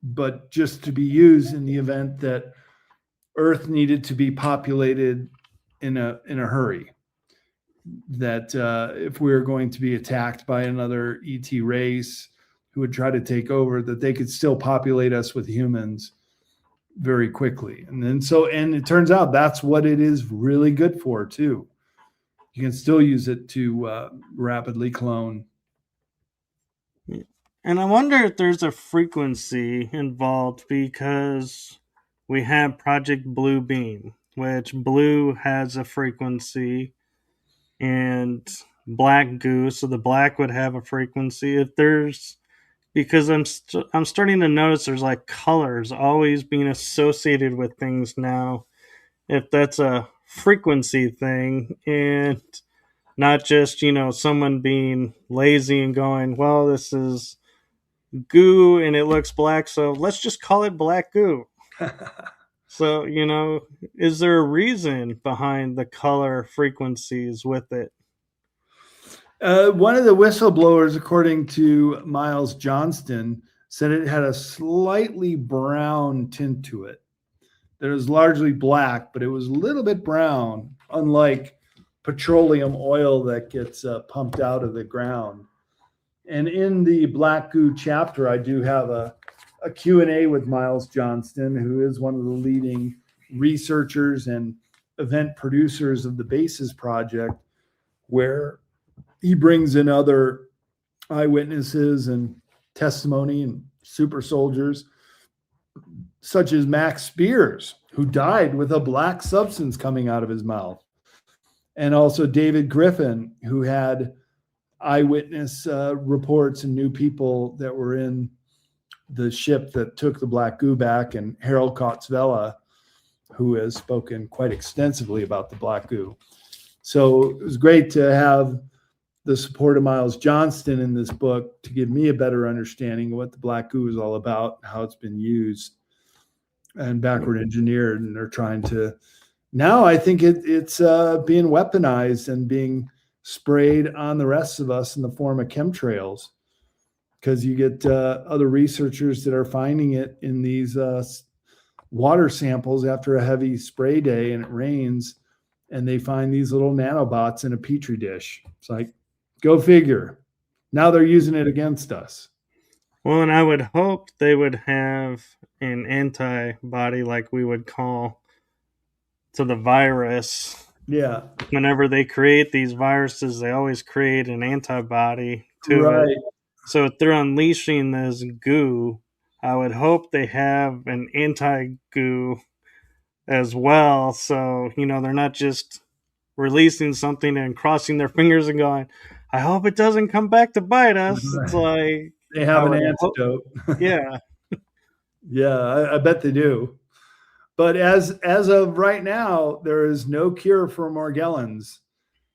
but just to be used in the event that Earth needed to be populated in a hurry. That if we were going to be attacked by another ET race who would try to take over, that they could still populate us with humans very quickly. And then and it turns out that's what it is really good for too. You can still use it to rapidly clone. And I wonder if there's a frequency involved because we have Project Blue Beam, which blue has a frequency, and black goo, so the black would have a frequency. If there's because I'm starting to notice there's like colors always being associated with things now. If that's a frequency thing and not just someone being lazy and going, well, this is goo and it looks black, so let's just call it black goo. So is there a reason behind the color frequencies with it? One of the whistleblowers, according to Miles Johnston, said it had a slightly brown tint to it. That it was largely black, but it was a little bit brown, unlike petroleum oil that gets pumped out of the ground. And in the Black Goo chapter, I do have a Q&A with Miles Johnston, who is one of the leading researchers and event producers of the BASES project, where he brings in other eyewitnesses and testimony and super soldiers, such as Max Spears, who died with a black substance coming out of his mouth, and also David Griffin, who had eyewitness reports and knew people that were in the ship that took the black goo back, and Harold Kotzvela, who has spoken quite extensively about the black goo. So it was great to have the support of Miles Johnston in this book to give me a better understanding of what the black goo is all about, how it's been used and backward engineered. And they're trying to, now I think it's being weaponized and being sprayed on the rest of us in the form of chemtrails, because you get other researchers that are finding it in these water samples after a heavy spray day and it rains, and they find these little nanobots in a petri dish. It's like, go figure. Now they're using it against us. Well, and I would hope they would have an antibody, like we would call to the virus. Yeah. Whenever they create these viruses, they always create an antibody to Right. it. So if they're unleashing this goo, I would hope they have an anti-goo as well. So, they're not just releasing something and crossing their fingers and going, I hope it doesn't come back to bite us. Right. It's like they have an antidote. Yeah. Yeah, I bet they do. But as of right now, there is no cure for Morgellons.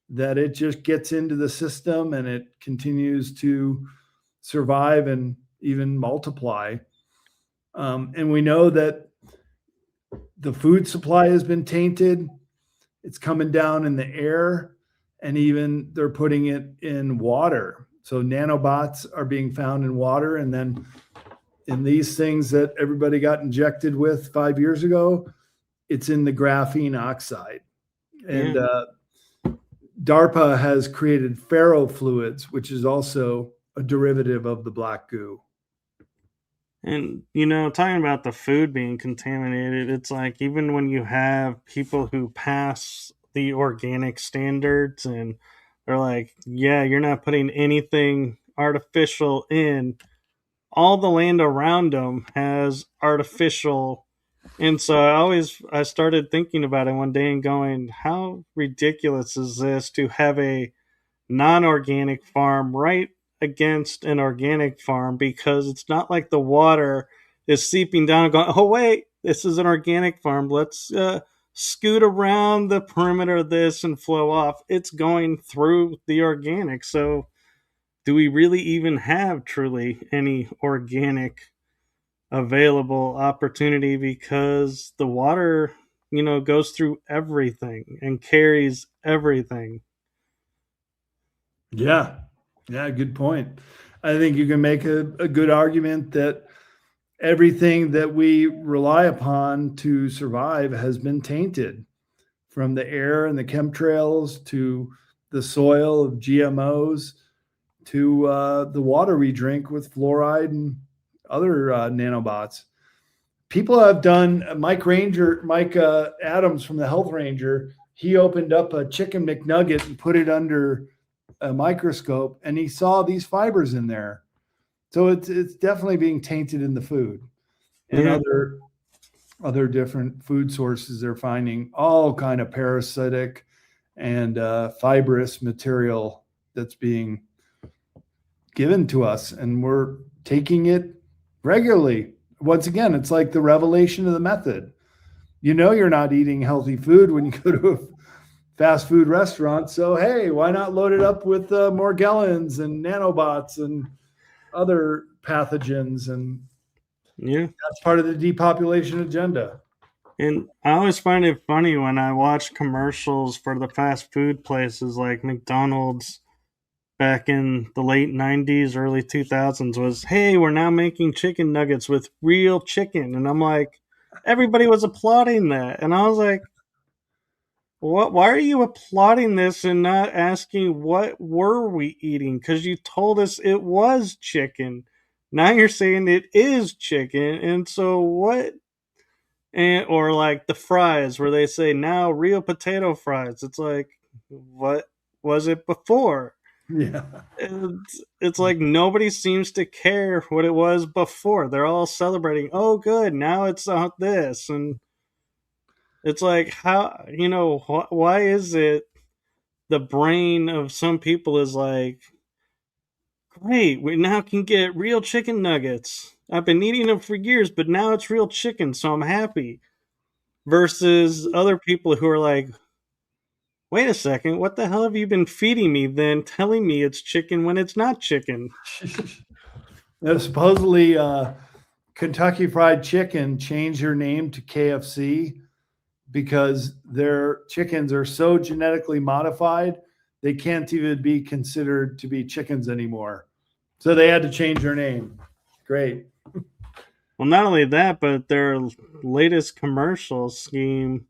That it just gets into the system and it continues to survive and even multiply. And we know that the food supply has been tainted. It's coming down in the air, and even they're putting it in water. So nanobots are being found in water, and then in these things that everybody got injected with 5 years ago, it's in the graphene oxide. And DARPA has created ferrofluids, which is also a derivative of the black goo. And, talking about the food being contaminated, it's like even when you have people who pass the organic standards and they're like, yeah, you're not putting anything artificial in, all the land around them has artificial. And so I started thinking about it one day and going, how ridiculous is this to have a non-organic farm right against an organic farm, because it's not like the water is seeping down and going, oh wait, this is an organic farm, let's scoot around the perimeter of this and flow off. It's going through the organic. So do we really even have truly any organic available opportunity, because the water, goes through everything and carries everything. Yeah. Yeah, good point. I think you can make a good argument that everything that we rely upon to survive has been tainted, from the air and the chemtrails to the soil of GMOs to the water we drink with fluoride and other nanobots. People have done. Mike Adams from the Health Ranger, he opened up a chicken McNugget and put it under a microscope, and he saw these fibers in there. So it's definitely being tainted in the food, and Yeah. other different food sources. They're finding all kind of parasitic and fibrous material that's being given to us, and we're taking it regularly. Once again, it's like the revelation of the method. You know, you're not eating healthy food when you go to a fast food restaurant. So, hey, why not load it up with Morgellons and nanobots and other pathogens? And Yeah. that's part of the depopulation agenda. And I always find it funny when I watch commercials for the fast food places like McDonald's back in the late 90s, early 2000s was, hey, we're now making chicken nuggets with real chicken. And I'm like, everybody was applauding that. And I was like, what? Why are you applauding this and not asking what were we eating? Because you told us it was chicken. Now you're saying it is chicken, and so what? And or like the fries where they say now real potato fries. It's like, what was it before? Yeah. It's like nobody seems to care what it was before. They're all celebrating. Oh, good, now it's this, and it's like, how, why is it the brain of some people is like, great, we now can get real chicken nuggets. I've been eating them for years, but now it's real chicken, so I'm happy. Versus other people who are like, wait a second, what the hell have you been feeding me then, telling me it's chicken when it's not chicken? Now, supposedly, Kentucky Fried Chicken changed their name to KFC because their chickens are so genetically modified, they can't even be considered to be chickens anymore. So they had to change their name. Great. Well, not only that, but their latest commercial scheme,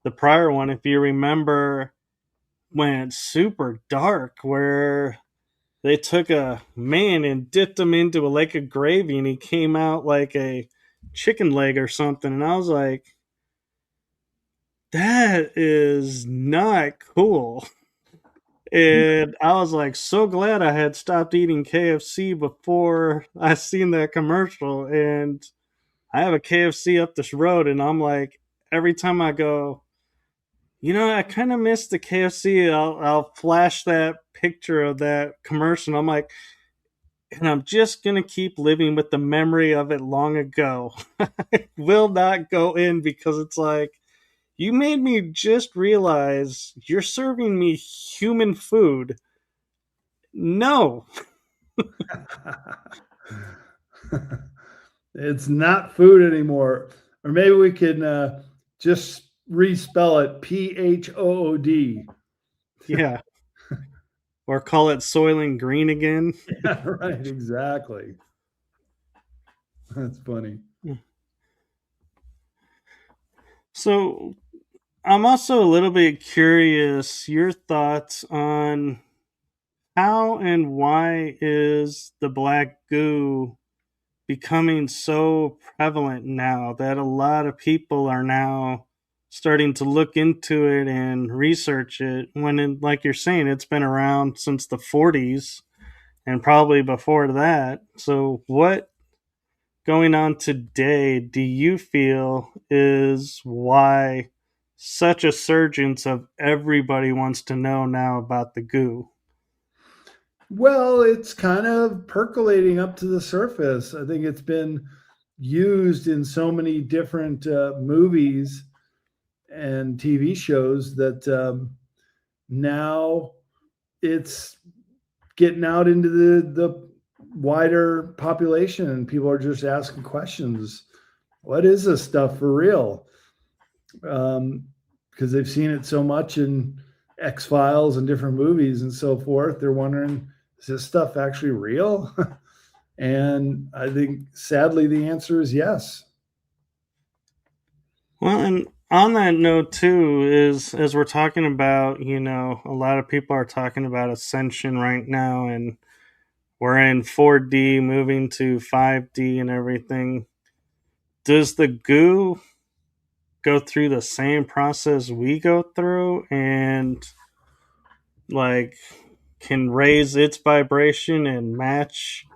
the prior one, if you remember, went super dark, where they took a man and dipped him into a lake of gravy and he came out like a chicken leg or something. And I was like, that is not cool. And I was like, so glad I had stopped eating KFC before I seen that commercial. And I have a KFC up this road, and I'm like, every time I go, I kind of miss the KFC. I'll flash that picture of that commercial. And I'm like, and I'm just gonna keep living with the memory of it long ago. I will not go in, because it's like, you made me just realize you're serving me human food. No. It's not food anymore. Or maybe we can just respell it PHOOD. Yeah. Or call it Soylent Green again. Yeah, right. Exactly. That's funny. So I'm also a little bit curious your thoughts on how and why is the black goo becoming so prevalent now that a lot of people are now starting to look into it and research it, when like you're saying, it's been around since the 40s and probably before that. So what going on today do you feel is why such a surgence of everybody wants to know now about the goo? Well, it's kind of percolating up to the surface. I think it's been used in so many different movies and TV shows that now it's getting out into the wider population, and people are just asking questions. What is this stuff for real? Because they've seen it so much in X Files and different movies and so forth. They're wondering, is this stuff actually real? And I think sadly the answer is yes. Well, and on that note too, is as we're talking about, a lot of people are talking about ascension right now, and we're in 4D, moving to 5D, and everything. Does the goo go through the same process we go through, and like can raise its vibration and match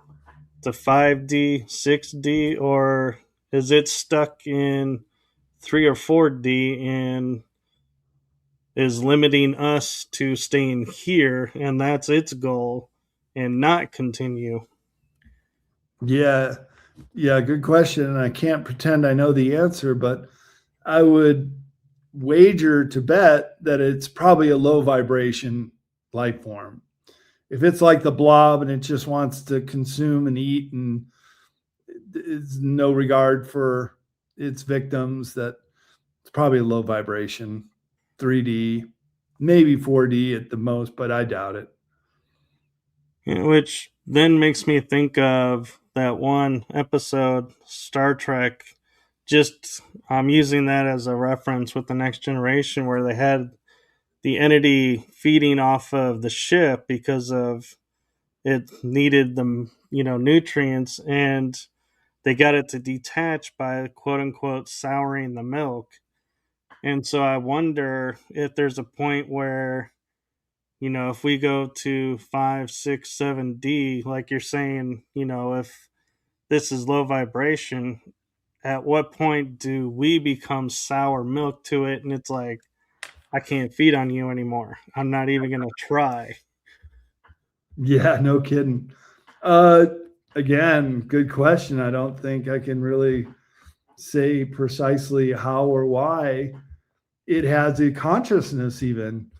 to 5D, 6D, or is it stuck in 3 or 4D and is limiting us to staying here, and that's its goal, and not continue? Yeah. Yeah, good question. And I can't pretend I know the answer, but I would wager to bet that it's probably a low vibration life form. If it's like the blob and it just wants to consume and eat and it's no regard for its victims, that it's probably a low vibration 3D, maybe 4D at the most, but I doubt it. Which then makes me think of that one episode, Star Trek. Just I'm using that as a reference with the Next Generation, where they had the entity feeding off of the ship because of it needed the nutrients, and they got it to detach by quote unquote souring the milk. And so I wonder if there's a point where, if we go to 5, 6, 7D, like you're saying, if this is low vibration, at what point do we become sour milk to it? And it's like, I can't feed on you anymore. I'm not even going to try. Yeah, no kidding. Uh, Again, good question. I don't think I can really say precisely how or why it has a consciousness, even.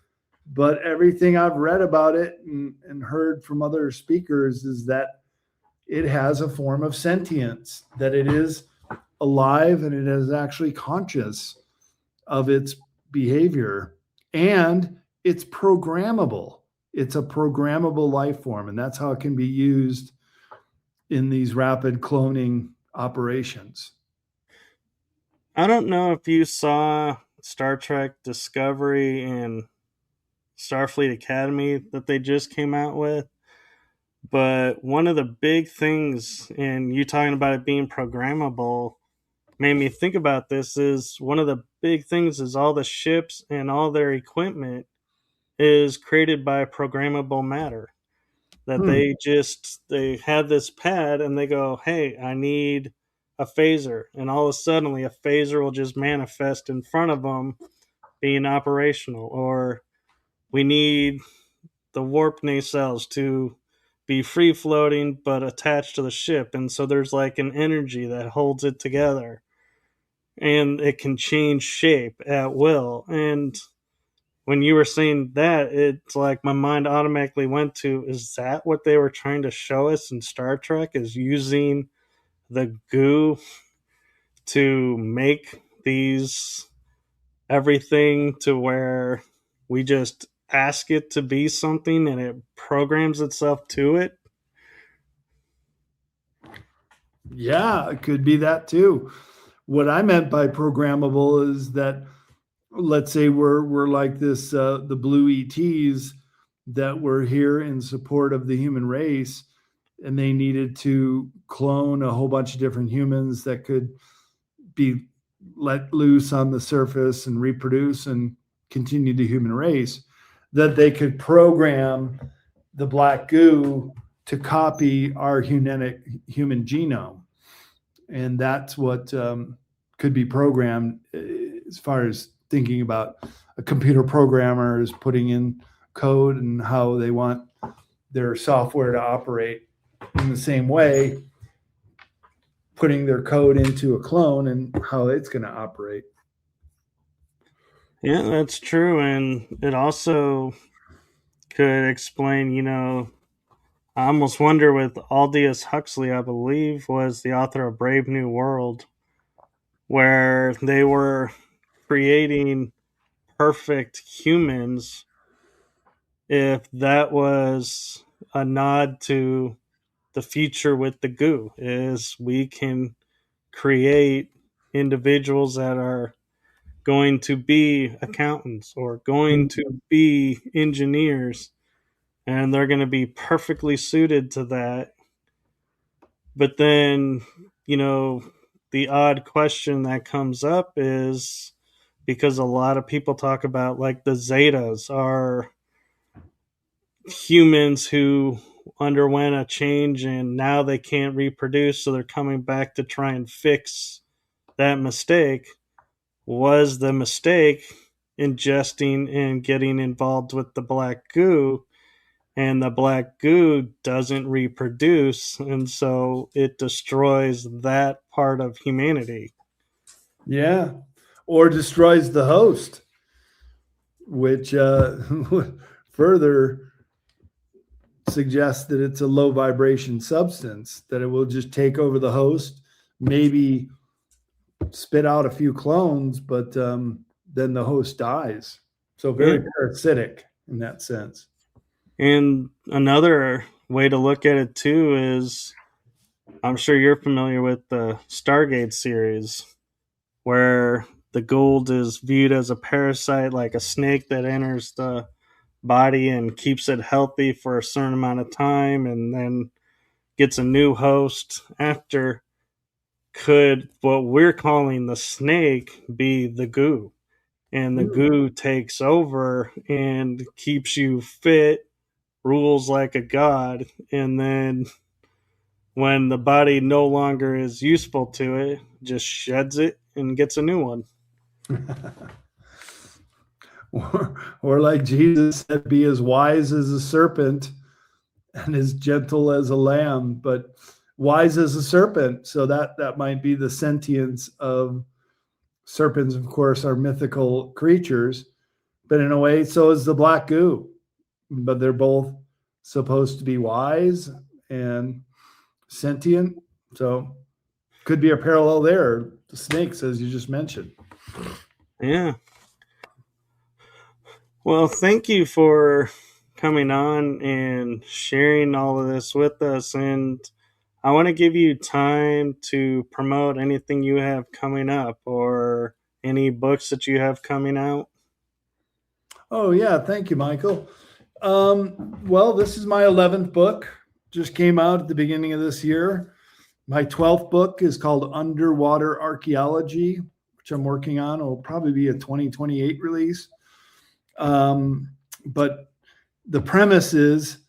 But everything I've read about it and heard from other speakers is that it has a form of sentience, that it is alive and it is actually conscious of its behavior, and it's programmable. It's a programmable life form, and that's how it can be used in these rapid cloning operations. I don't know if you saw Star Trek Discovery and Starfleet Academy that they just came out with. But one of the big things, and you talking about it being programmable, made me think about this. Is one of the big things is all the ships and all their equipment is created by programmable matter. That Hmm. they have this pad and they go, hey, I need a phaser, and all of a sudden a phaser will just manifest in front of them being operational. Or we need the warp nacelles to be free floating but attached to the ship, and so there's like an energy that holds it together, and it can change shape at will. And when you were saying that, it's like my mind automatically went to, is that what they were trying to show us in Star Trek, is using the goo to make these everything to where we just ask it to be something and it programs itself to it? Yeah, it could be that too. What I meant by programmable is that, let's say we're like this, the blue ETs that were here in support of the human race, and they needed to clone a whole bunch of different humans that could be let loose on the surface and reproduce and continue the human race, that they could program the black goo to copy our human genome. And that's what could be programmed, as far as thinking about a computer programmer is putting in code and how they want their software to operate in the same way, putting their code into a clone and how it's going to operate. Yeah, that's true. And it also could explain, I almost wonder with Aldous Huxley, I believe, was the author of Brave New World, where they were creating perfect humans, if that was a nod to the future with the goo, is we can create individuals that are going to be accountants or going to be engineers, and they're going to be perfectly suited to that. But then, you know, the odd question that comes up is, because a lot of people talk about like the Zetas are humans who underwent a change and now they can't reproduce, so they're coming back to try and fix that mistake. Was the mistake ingesting and getting involved with the black goo, and the black goo doesn't reproduce, and so it destroys that part of humanity? Yeah. Or destroys the host, which further suggests that it's a low vibration substance, that it will just take over the host, maybe spit out a few clones, but then the host dies. So Yeah. very parasitic in that sense. And another way to look at it too is, I'm sure you're familiar with the Stargate series, where the Gould is viewed as a parasite, like a snake that enters the body and keeps it healthy for a certain amount of time and then gets a new host after. Could what we're calling the snake be the goo? And the goo takes over and keeps you fit, rules like a god, and then when the body no longer is useful to it, just sheds it and gets a new one. Or like Jesus said, be as wise as a serpent and as gentle as a lamb, but wise as a serpent. So that might be the sentience of serpents. Of course, are mythical creatures, but in a way, so is the black goo. But they're both supposed to be wise and sentient. So could be a parallel there. The snakes, as you just mentioned. Yeah. Well, thank you for coming on and sharing all of this with us. And I want to give you time to promote anything you have coming up or any books that you have coming out. Oh yeah, thank you, Michael. Well, this is my 11th book. Just came out at the beginning of this year. My 12th book is called Underwater Archaeology, which I'm working on. It'll probably be a 2028 release. But the premise is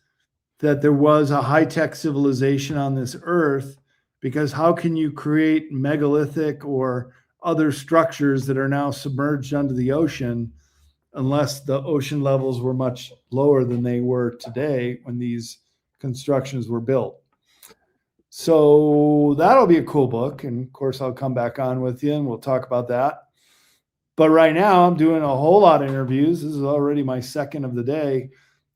that there was a high-tech civilization on this earth, because how can you create megalithic or other structures that are now submerged under the ocean unless the ocean levels were much lower than they were today when these constructions were built? So that'll be a cool book. And of course, I'll come back on with you and we'll talk about that. But right now, I'm doing a whole lot of interviews. This is already my second of the day.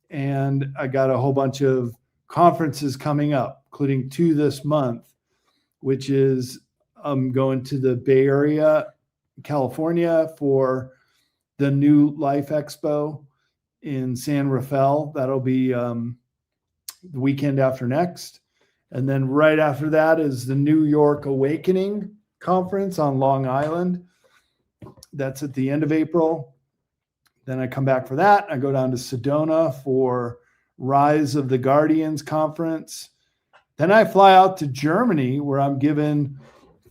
And I got a whole bunch of conferences coming up, including 2 this month, which is I'm going to the Bay Area, California, for the New Life Expo in San Rafael. That'll be the weekend after next. And then right after that is the New York Awakening Conference on Long Island. That's at the end of April. Then I come back for that. I go down to Sedona for Rise of the Guardians Conference. Then I fly out to Germany, where I'm given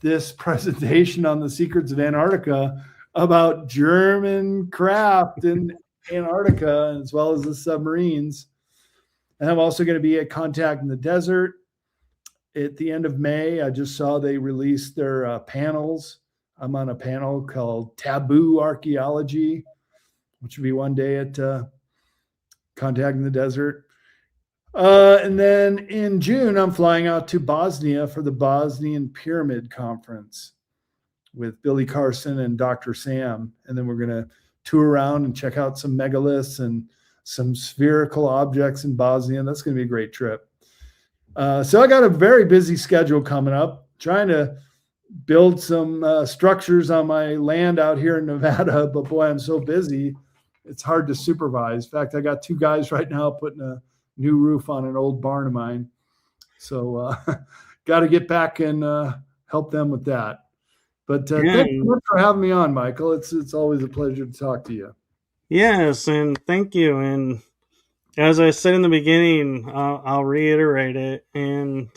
this presentation on the secrets of Antarctica about German craft in Antarctica, as well as the submarines. And I'm also going to be at Contact in the Desert at the end of May. I just saw they released their panels. I'm on a panel called Taboo Archaeology, which will be one day at Contact in the Desert. And then in June, I'm flying out to Bosnia for the Bosnian Pyramid Conference with Billy Carson and Dr. Sam. And then we're going to tour around and check out some megaliths and some spherical objects in Bosnia. That's going to be a great trip. So I got a very busy schedule coming up, trying to build some structures on my land out here in Nevada. But boy, I'm so busy, it's hard to supervise. In fact, I got two guys right now putting a new roof on an old barn of mine. So got to get back and help them with that. But Yeah, thank you much for having me on, Michael. It's always a pleasure to talk to you. yes, and thank you. And as I said in the beginning, I'll reiterate it. And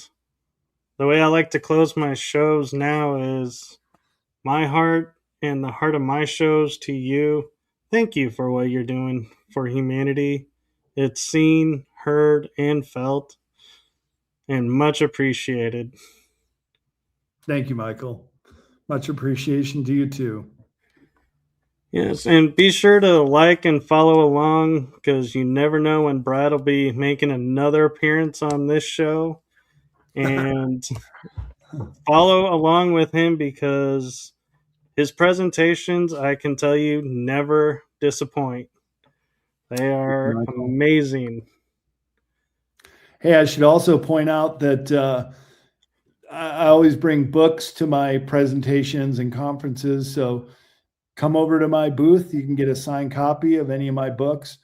the way I like to close my shows now is my heart and the heart of my shows to you. Thank you for what you're doing for humanity. It's seen, heard, and felt, and much appreciated. Thank you, Michael. Much appreciation to you too. Yes, and be sure to like and follow along because you never know when Brad will be making another appearance on this show. And follow along with him because his presentations, I can tell you, never disappoint. They are Michael. amazing. Hey, I should also point out that I always bring books to my presentations and conferences. So come over to my booth. You can get a signed copy of any of my books,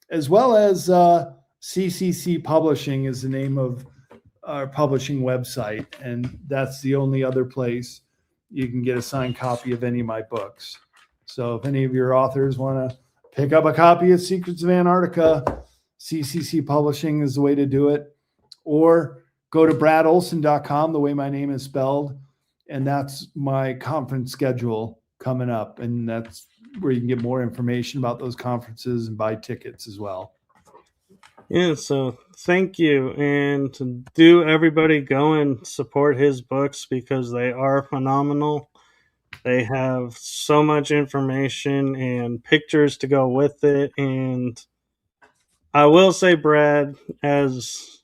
as well as CCC Publishing is the name of our publishing website. And that's the only other place you can get a signed copy of any of my books. So if any of your authors want to pick up a copy of Secrets of Antarctica, CCC Publishing is the way to do it. Or go to bradolsen.com, the way my name is spelled. And that's my conference schedule coming up. And that's where you can get more information about those conferences and buy tickets as well. Yeah, so thank you. And do everybody go and support his books because they are phenomenal. They have so much information and pictures to go with it. And I will say, Brad, as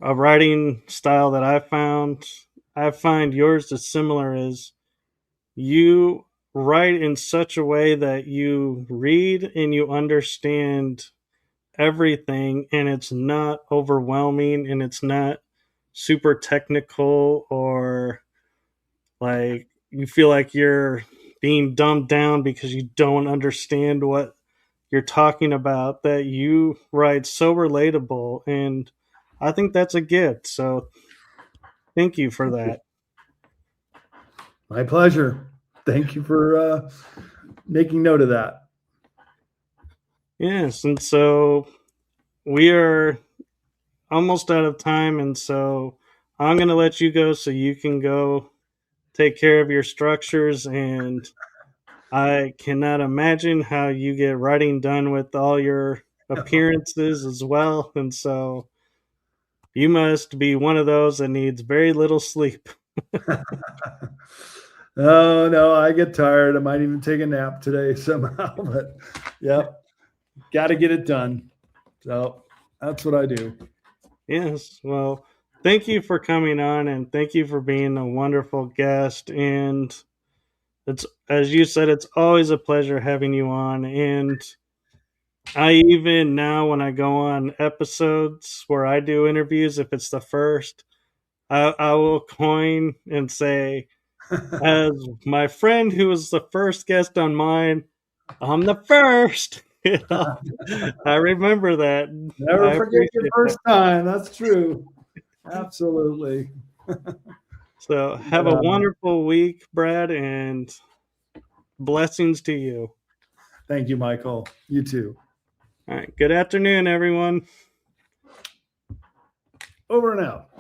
a writing style that I find yours is similar is you write in such a way that you read and you understand everything and it's not overwhelming and it's not super technical or like you feel like you're being dumbed down because you don't understand what you're talking about, that you write so relatable, and I think that's a gift, so thank you for that. My pleasure. Thank you for making note of that. Yes, and so we are almost out of time, and so I'm going to let you go so you can go take care of your structures. And I cannot imagine how you get writing done with all your appearances as well. And so you must be one of those that needs very little sleep. Oh no, I get tired. I might even take a nap today somehow, but yep, got to get it done. So that's what I do. Yes. Well, thank you for coming on and thank you for being a wonderful guest. And it's, as you said, it's always a pleasure having you on. And I even now, when I go on episodes where I do interviews, if it's the first, I will coin and say, as my friend who was the first guest on mine, I'm the first. You know, I remember that. Never I forget your appreciate that. first time. That's true. Absolutely. So have a wonderful week, Brad, and blessings to you. Thank you, Michael. You too. All right. Good afternoon, everyone. Over and out.